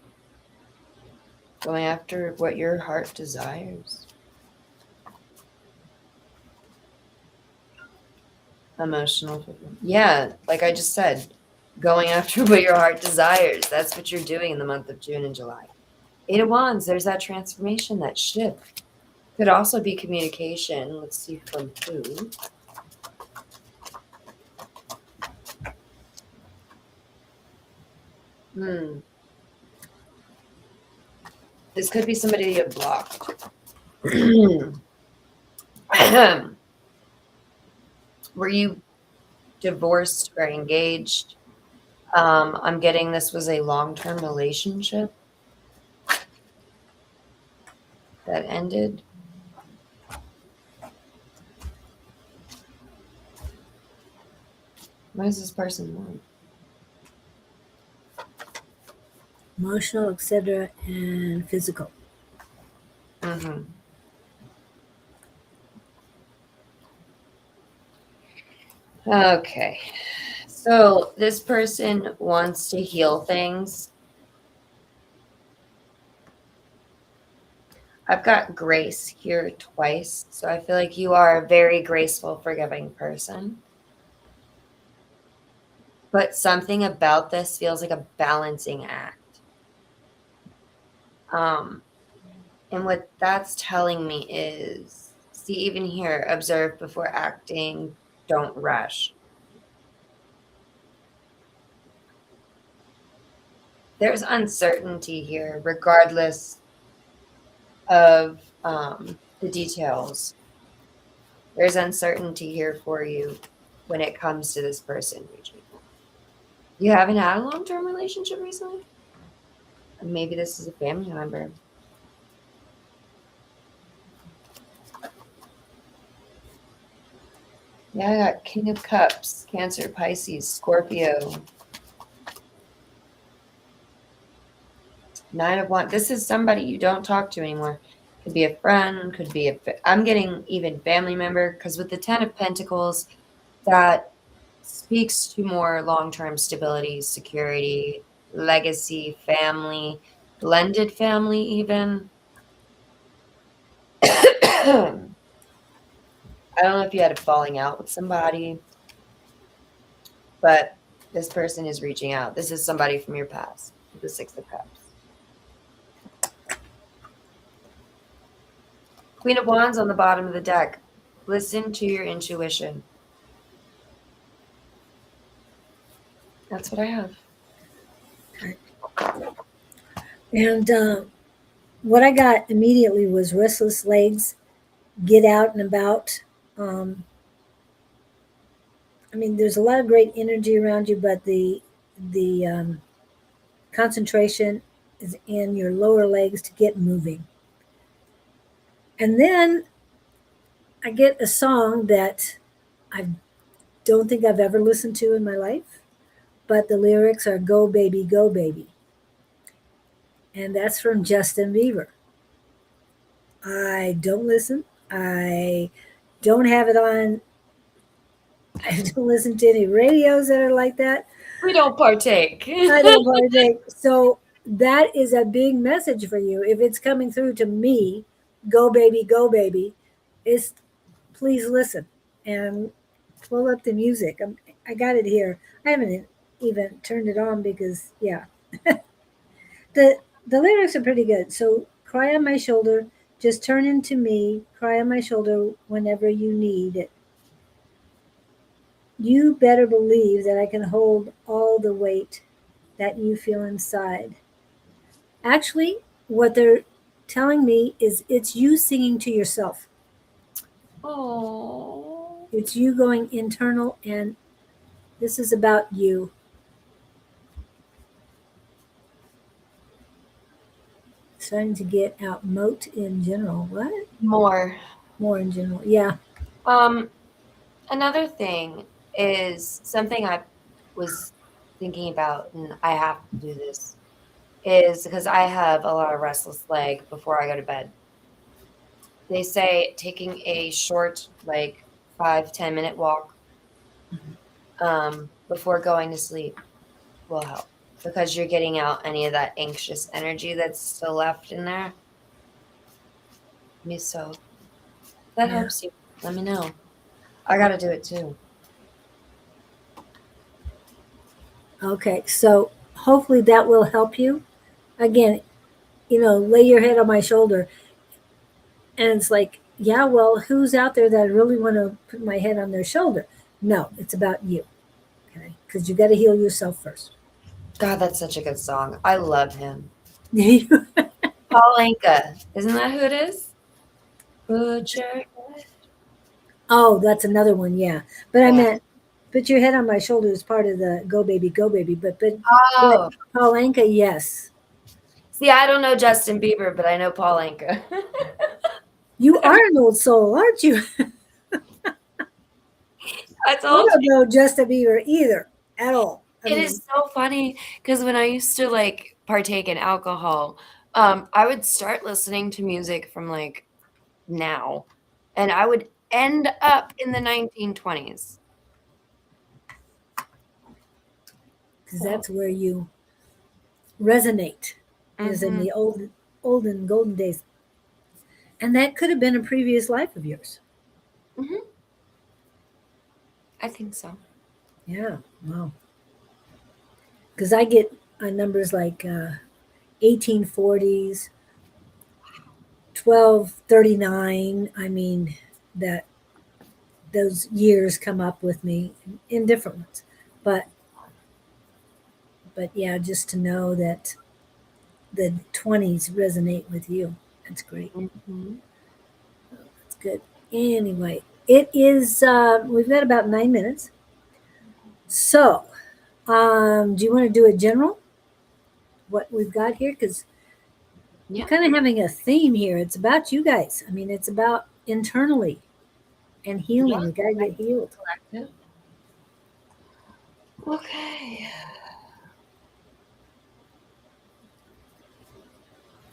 Going after what your heart desires. Emotional. Yeah, like I just said, going after what your heart desires. That's what you're doing in the month of June and July. 8 of Wands, there's that transformation, that shift. Could also be communication. Let's see from who. This could be somebody you blocked. Were you divorced or engaged? I'm getting this was a long-term relationship that ended. What does this person want? Emotional, etc., and physical. Mm-hmm. Okay. So this person wants to heal things. I've got grace here twice. So I feel like you are a very graceful, forgiving person. But something about this feels like a balancing act. And what that's telling me is, see, even here, observe before acting, don't rush. There's uncertainty here, regardless of the details. There's uncertainty here for you when it comes to this person reaching. You haven't had a long-term relationship recently? Maybe this is a family member. Yeah, I got King of Cups, Cancer, Pisces, Scorpio. 9 of Wands. This is somebody you don't talk to anymore. Could be a friend, could be I'm getting even family member, because with the 10 of Pentacles, that speaks to more long-term stability, security, legacy, family. blended family even. I don't know if you had a falling out with somebody, but this person is reaching out. This is somebody from your past. The Six of Cups. Queen of Wands on the bottom of the deck. Listen to your intuition. That's what I have. And what I got immediately was restless legs, get out and about. I mean, there's a lot of great energy around you, but the concentration is in your lower legs to get moving. And then I get a song that I don't think I've ever listened to in my life, but the lyrics are "Go Baby, Go Baby," and that's from Justin Bieber. I don't listen. I don't have it on. I don't listen to any radios that are like that. We don't partake. I don't partake. So that is a big message for you. If it's coming through to me, go baby, is please listen and pull up the music. I got it here. I haven't even turned it on because yeah, the lyrics are pretty good. So cry on my shoulder, just turn into me, cry on my shoulder whenever you need it. You better believe that I can hold all the weight that you feel inside. Actually, what they're telling me is it's you singing to yourself. Oh. It's you going internal, and this is about you. Starting to get out moat in general. What? More. More in general. Yeah. Another thing is something I was thinking about, and I have to do this, is because I have a lot of restless leg before I go to bed. They say taking a short, like 5-10 minute walk before going to sleep will help because you're getting out any of that anxious energy that's still left in there. Me so. If that Yeah. helps you, let me know. I got to do it too. Okay. So hopefully that will help you. Again, lay your head on my shoulder. And it's like, yeah, well, who's out there that I really want to put my head on their shoulder? No, it's about you. Okay. Because you got to heal yourself first. God, that's such a good song. I love him. Oh, Paul Anka. Isn't that who it is? Put your that's another one. Yeah. But I Yeah. meant put your head on my shoulder is part of the go baby, go baby. But Oh. Paul Anka, yes. See, I don't know Justin Bieber, but I know Paul Anka. You are an old soul, aren't you? I I told don't you. know Justin Bieber either at all. It is so funny because when I used to like partake in alcohol, I would start listening to music from like now, and I would end up in the 1920s. because that's where you resonate is in Mhm. the olden golden days. And that could have been a previous life of yours. Mhm. I think so. Yeah. Wow. Because I get numbers like 1840s, 1239. I mean, that those years come up with me in different ones. But yeah, just to know that the 20s resonate with you. That's great. Mhm. That's good. Anyway, it is, we've got about 9 minutes. So, do you want to do a general? What we've got here? Because Yeah. we're kind of having a theme here. It's about you guys. I mean, it's about internally and healing. Yeah. We got to get healed. Collective. Okay.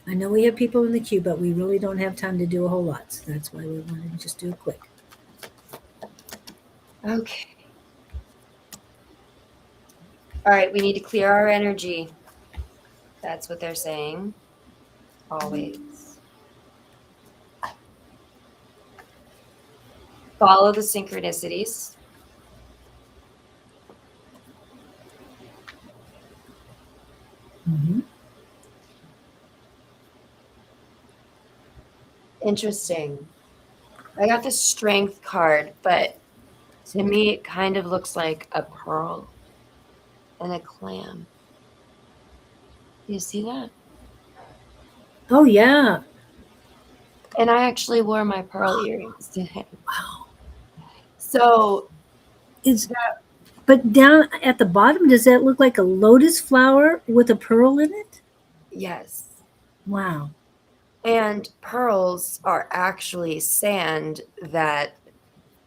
I know we have people in the queue, but we really don't have time to do a whole lot. So that's why we wanted to just do it quick. Okay. All right, we need to clear our energy. That's what they're saying. Always. Follow the synchronicities. Mm-hmm. Interesting. I got the strength card, but to me, it kind of looks like a pearl and a clam. Do you see that? Oh yeah. And I actually wore my pearl earrings today. Wow. So, It's but down at the bottom, does that look like a lotus flower with a pearl in it? yes. Wow. And pearls are actually sand that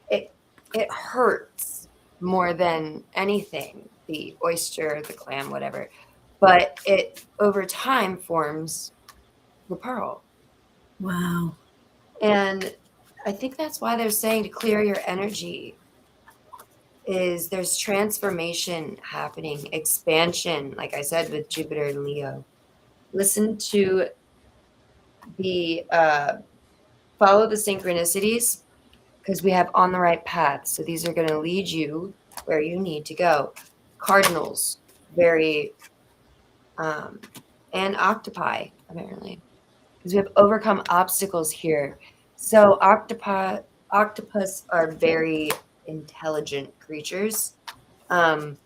it hurts more than anything, the oyster, the clam, whatever. But it over time forms the pearl. Wow. And I think that's why they're saying to clear your energy is there's transformation happening, expansion, like I said with Jupiter and Leo. Listen to the follow the synchronicities because we have on the right path. So these are going to lead you where you need to go. Cardinals, very, and octopi, apparently, because we have overcome obstacles here. So octopus are very intelligent creatures. Um,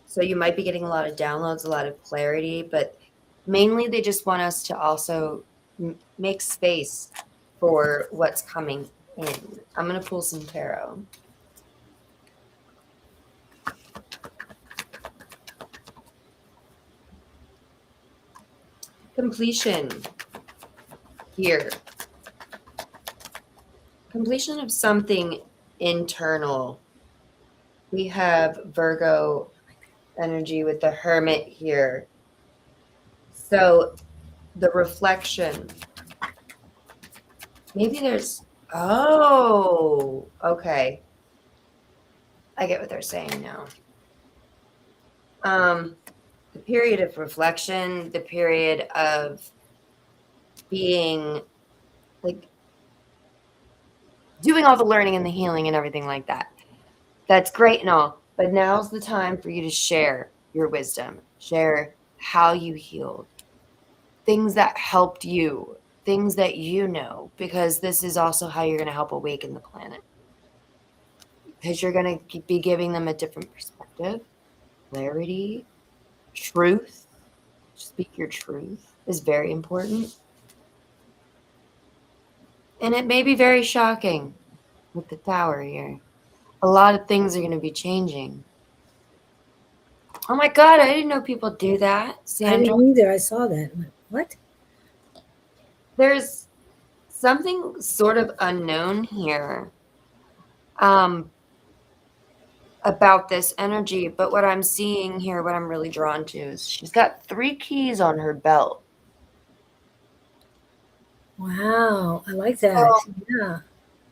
so you might be getting a lot of downloads, a lot of clarity, but mainly they just want us to also make space for what's coming in. I'm going to pull some tarot. Completion here. Completion of something internal. We have Virgo energy with the Hermit here. So the reflection. Maybe there's, oh, okay. I get what they're saying now. The period of reflection, the period of being like doing all the learning and the healing and everything like that. That's great and all, but now's the time for you to share your wisdom, share how you healed, things that helped you, things that you know, because this is also how you're going to help awaken the planet. Because you're going to be giving them a different perspective, clarity, truth. Speak your truth is very important. And it may be very shocking with the tower here. A lot of things are going to be changing. Oh my God, I didn't know people do that, I Sandra. didn't either. I saw that. I went, what? There's something sort of unknown here about this energy, but what I'm seeing here, what I'm really drawn to is she's got 3 keys on her belt. Wow. I like that. So, Yeah.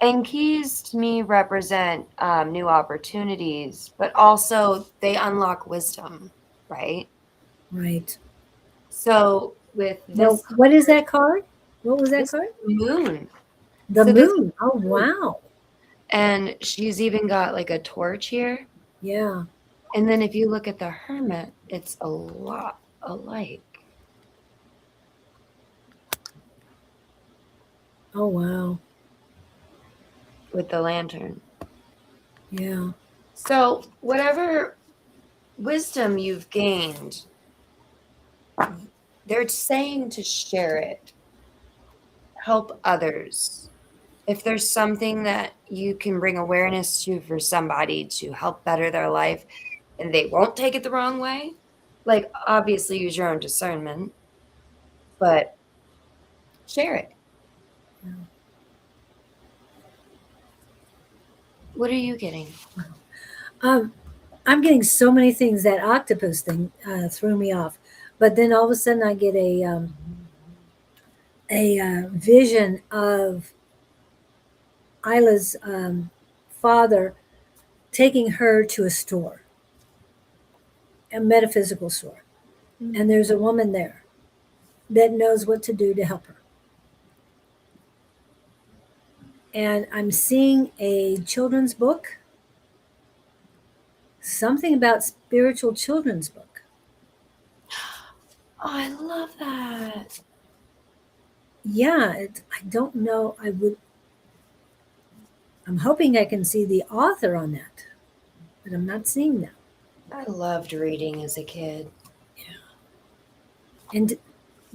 and keys to me represent new opportunities, but also they unlock wisdom, right? Right. So with Well, this, what is that card? What was that this card? moon, The so this moon. Oh, wow. and she's even got like a torch here. Yeah. And then if you look at the hermit, it's a lot alike. Oh, wow. With the lantern. Yeah. So whatever wisdom you've gained, they're saying to share it, help others. If there's something that you can bring awareness to for somebody to help better their life and they won't take it the wrong way, like obviously use your own discernment, but share it. Yeah. What are you getting? I'm getting so many things. That octopus thing threw me off, but then all of a sudden I get a vision of Isla's father taking her to a store, a metaphysical store. And there's a woman there that knows what to do to help her. And I'm seeing a children's book, something about spiritual children's book. Oh, I love that. Yeah, I don't know. I'm hoping I can see the author on that, but I'm not seeing that. I loved reading as a kid. And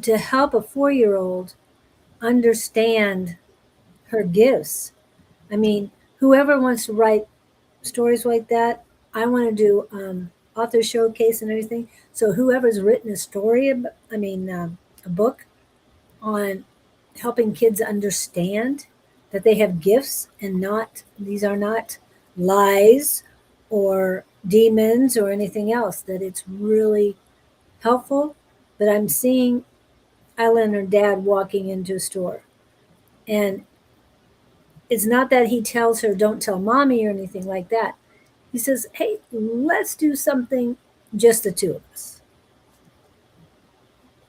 to help a 4-year-old understand her gifts. I mean, whoever wants to write stories like that, I want to do author showcase and everything. So whoever's written a story, a book on helping kids understand that they have gifts and not these are not lies or demons or anything else. That it's really helpful. But I'm seeing Ella and her dad walking into a store, and it's not that he tells her don't tell mommy or anything like that. He says, hey, let's do something just the two of us.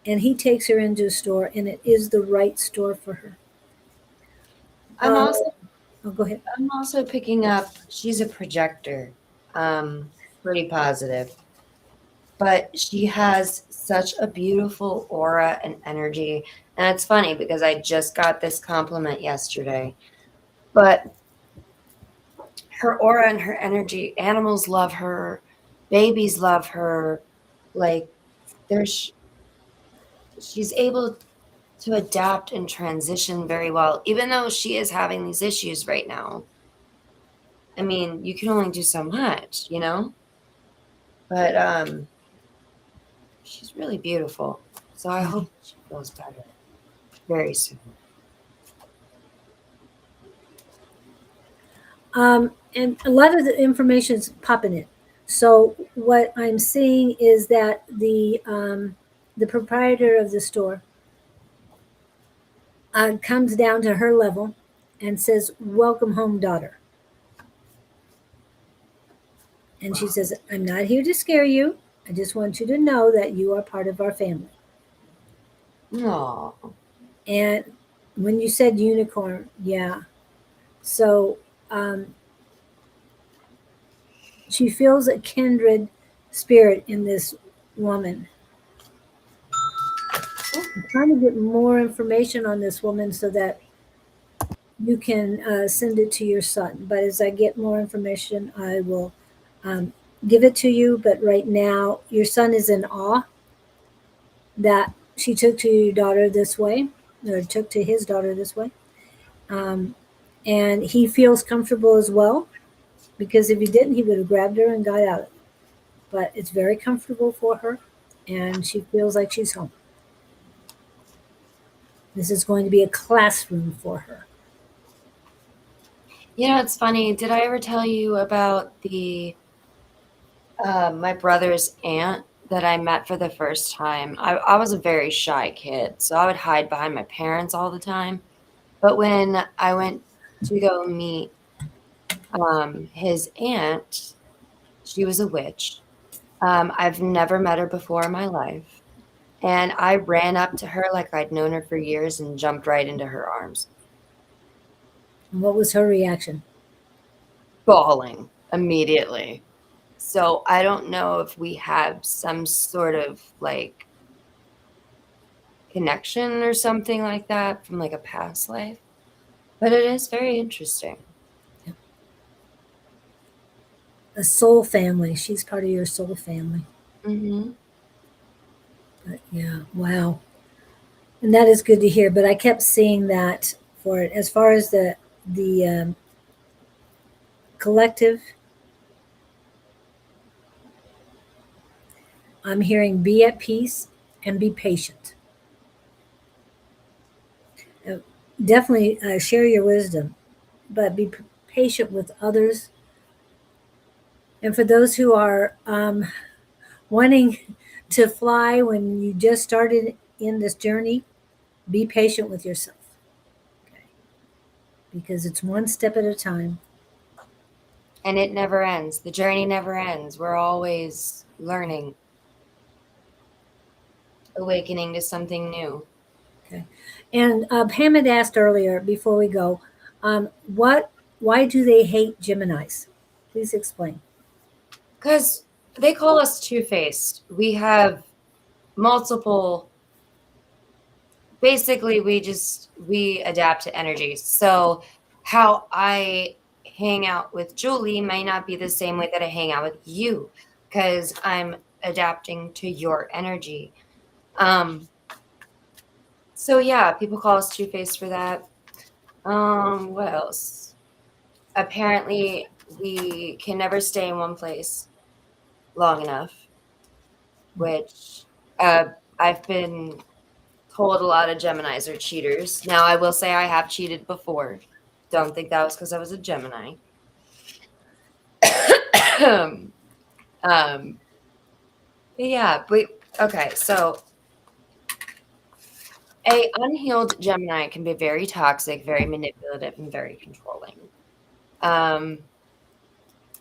And he takes her into a store, and it is the right store for her. I'm also Go ahead. I'm also picking up, she's a projector. Pretty positive. But she has such a beautiful aura and energy. And it's funny because I just got this compliment yesterday. But her aura and her energy, animals love her, babies love her. Like there's she's able to adapt and transition very well, even though she is having these issues right now. I mean, you can only do so much, you know? But she's really beautiful. So I hope she feels better very soon. And a lot of the information is popping in. So what I'm seeing is that the proprietor of the store comes down to her level and says, "Welcome home, daughter." And she says, "I'm not here to scare you. I just want you to know that you are part of our family." Aw. And when you said unicorn, yeah. So she feels a kindred spirit in this woman. I'm trying to get more information on this woman so that you can send it to your son. But as I get more information, I will um, give it to you. But right now, your son is in awe that she took to your daughter this way, or took to his daughter this way. Um, and he feels comfortable as well, because if he didn't, he would have grabbed her and got out of it. But it's very comfortable for her, and she feels like she's home. This is going to be a classroom for her. You know, it's funny. Did I ever tell you about the my brother's aunt that I met for the first time? I was a very shy kid, so I would hide behind my parents all the time. But when I went to go meet his aunt, she was a witch. I've never met her before in my life. And I ran up to her like I'd known her for years and jumped right into her arms, And what was her reaction? bawling immediately. So I don't know if we have some sort of like connection or something like that from like a past life, but it is very interesting. A soul family. She's part of your soul family. Mm-hmm. But yeah, wow. And that is good to hear. But I kept seeing that for it. As far as the collective, I'm hearing be at peace and be patient. Uh, Definitely share your wisdom, but be patient with others. And for those who are wanting to fly when you just started in this journey, be patient with yourself. Okay? Because it's one step at a time. And it never ends. The journey never ends. We're always learning. awakening to something new. And Pam had asked earlier before we go, why do they hate Geminis? Please explain. Because they call us two-faced. We have multiple. Basically, we adapt to energy. So how I hang out with Julie might not be the same way that I hang out with you, because I'm adapting to your energy. So yeah, people call us two-faced for that. What else? Apparently, we can never stay in one place long enough, which I've been told a lot of Geminis are cheaters. Now, I will say I have cheated before. Don't think that was because I was a Gemini. um, yeah, but okay, so a unhealed Gemini can be very toxic, very manipulative, and very controlling. Um,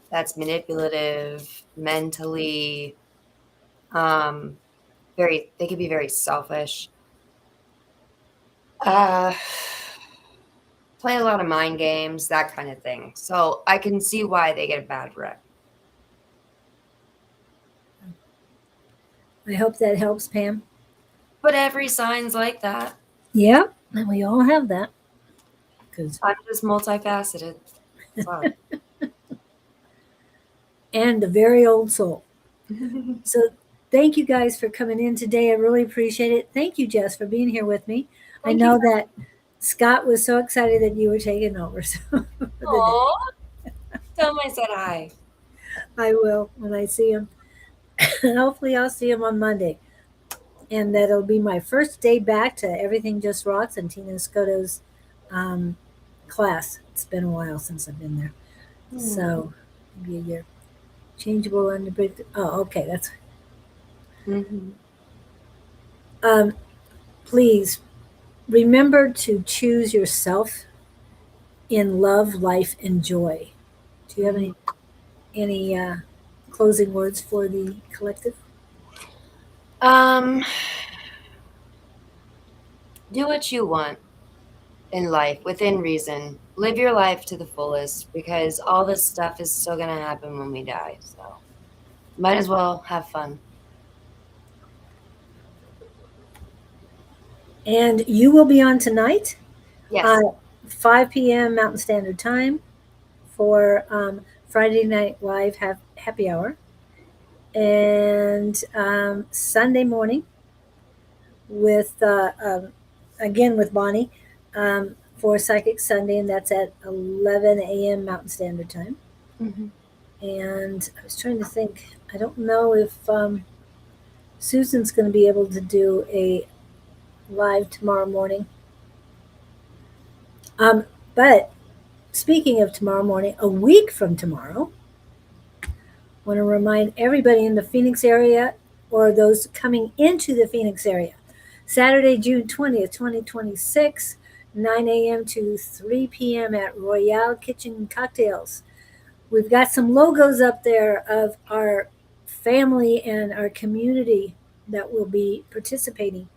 that's manipulative, mentally, they can be very selfish. Uh, play a lot of mind games, that kind of thing. So I can see why they get a bad rep. I hope that helps, Pam. But every sign's like that. Yeah, and we all have that. Because I'm just multifaceted. Sorry. and a very old soul. So thank you guys for coming in today. I really appreciate it. Thank you, Jess, for being here with me. I Thank know you. that Scott was so excited that you were taking over. So Aw. Tell him I said hi. I will when I see him. Hopefully, I'll see him on Monday. And that'll be my first day back to Everything Just Rocks and Tina Scotto's class. It's been a while since I've been there. So maybe a year. Changeable unpredictable. Oh, okay. That's. Mm-hmm. Please remember to choose yourself in love, life, and joy. Do you have any closing words for the collective? Do what you want in life within reason. Live your life to the fullest, because all this stuff is still going to happen when we die. So might as well have fun. And you will be on tonight, Yes. 5 p.m. Mountain Standard Time for Friday Night Live happy hour, and Sunday morning with again with Bonnie for Psychic Sunday, and that's at 11 a.m. Mountain Standard Time. Mm-hmm. And I was trying to think. I don't know if Susan's going to be able to do a live tomorrow morning. But speaking of tomorrow morning, a week from tomorrow, I want to remind everybody in the Phoenix area or those coming into the Phoenix area, Saturday, June 20th, 2026, 9 a.m. to 3 p.m. at Royale Kitchen Cocktails. We've got some logos up there of our family and our community that will be participating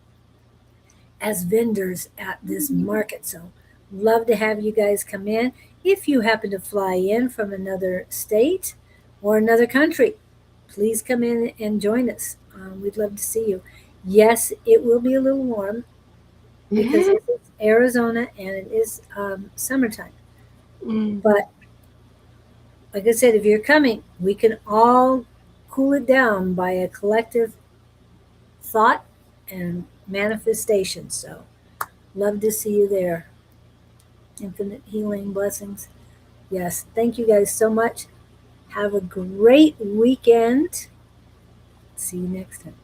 as vendors at this market. So love to have you guys come in. If you happen to fly in from another state or another country, please come in and join us. We'd love to see you. Yes, it will be a little warm because it's Arizona and it is summertime. But like I said, if you're coming, we can all cool it down by a collective thought and manifestation. So love to see you there. Infinite healing blessings. Yes. Thank you guys so much. Have a great weekend. See you next time.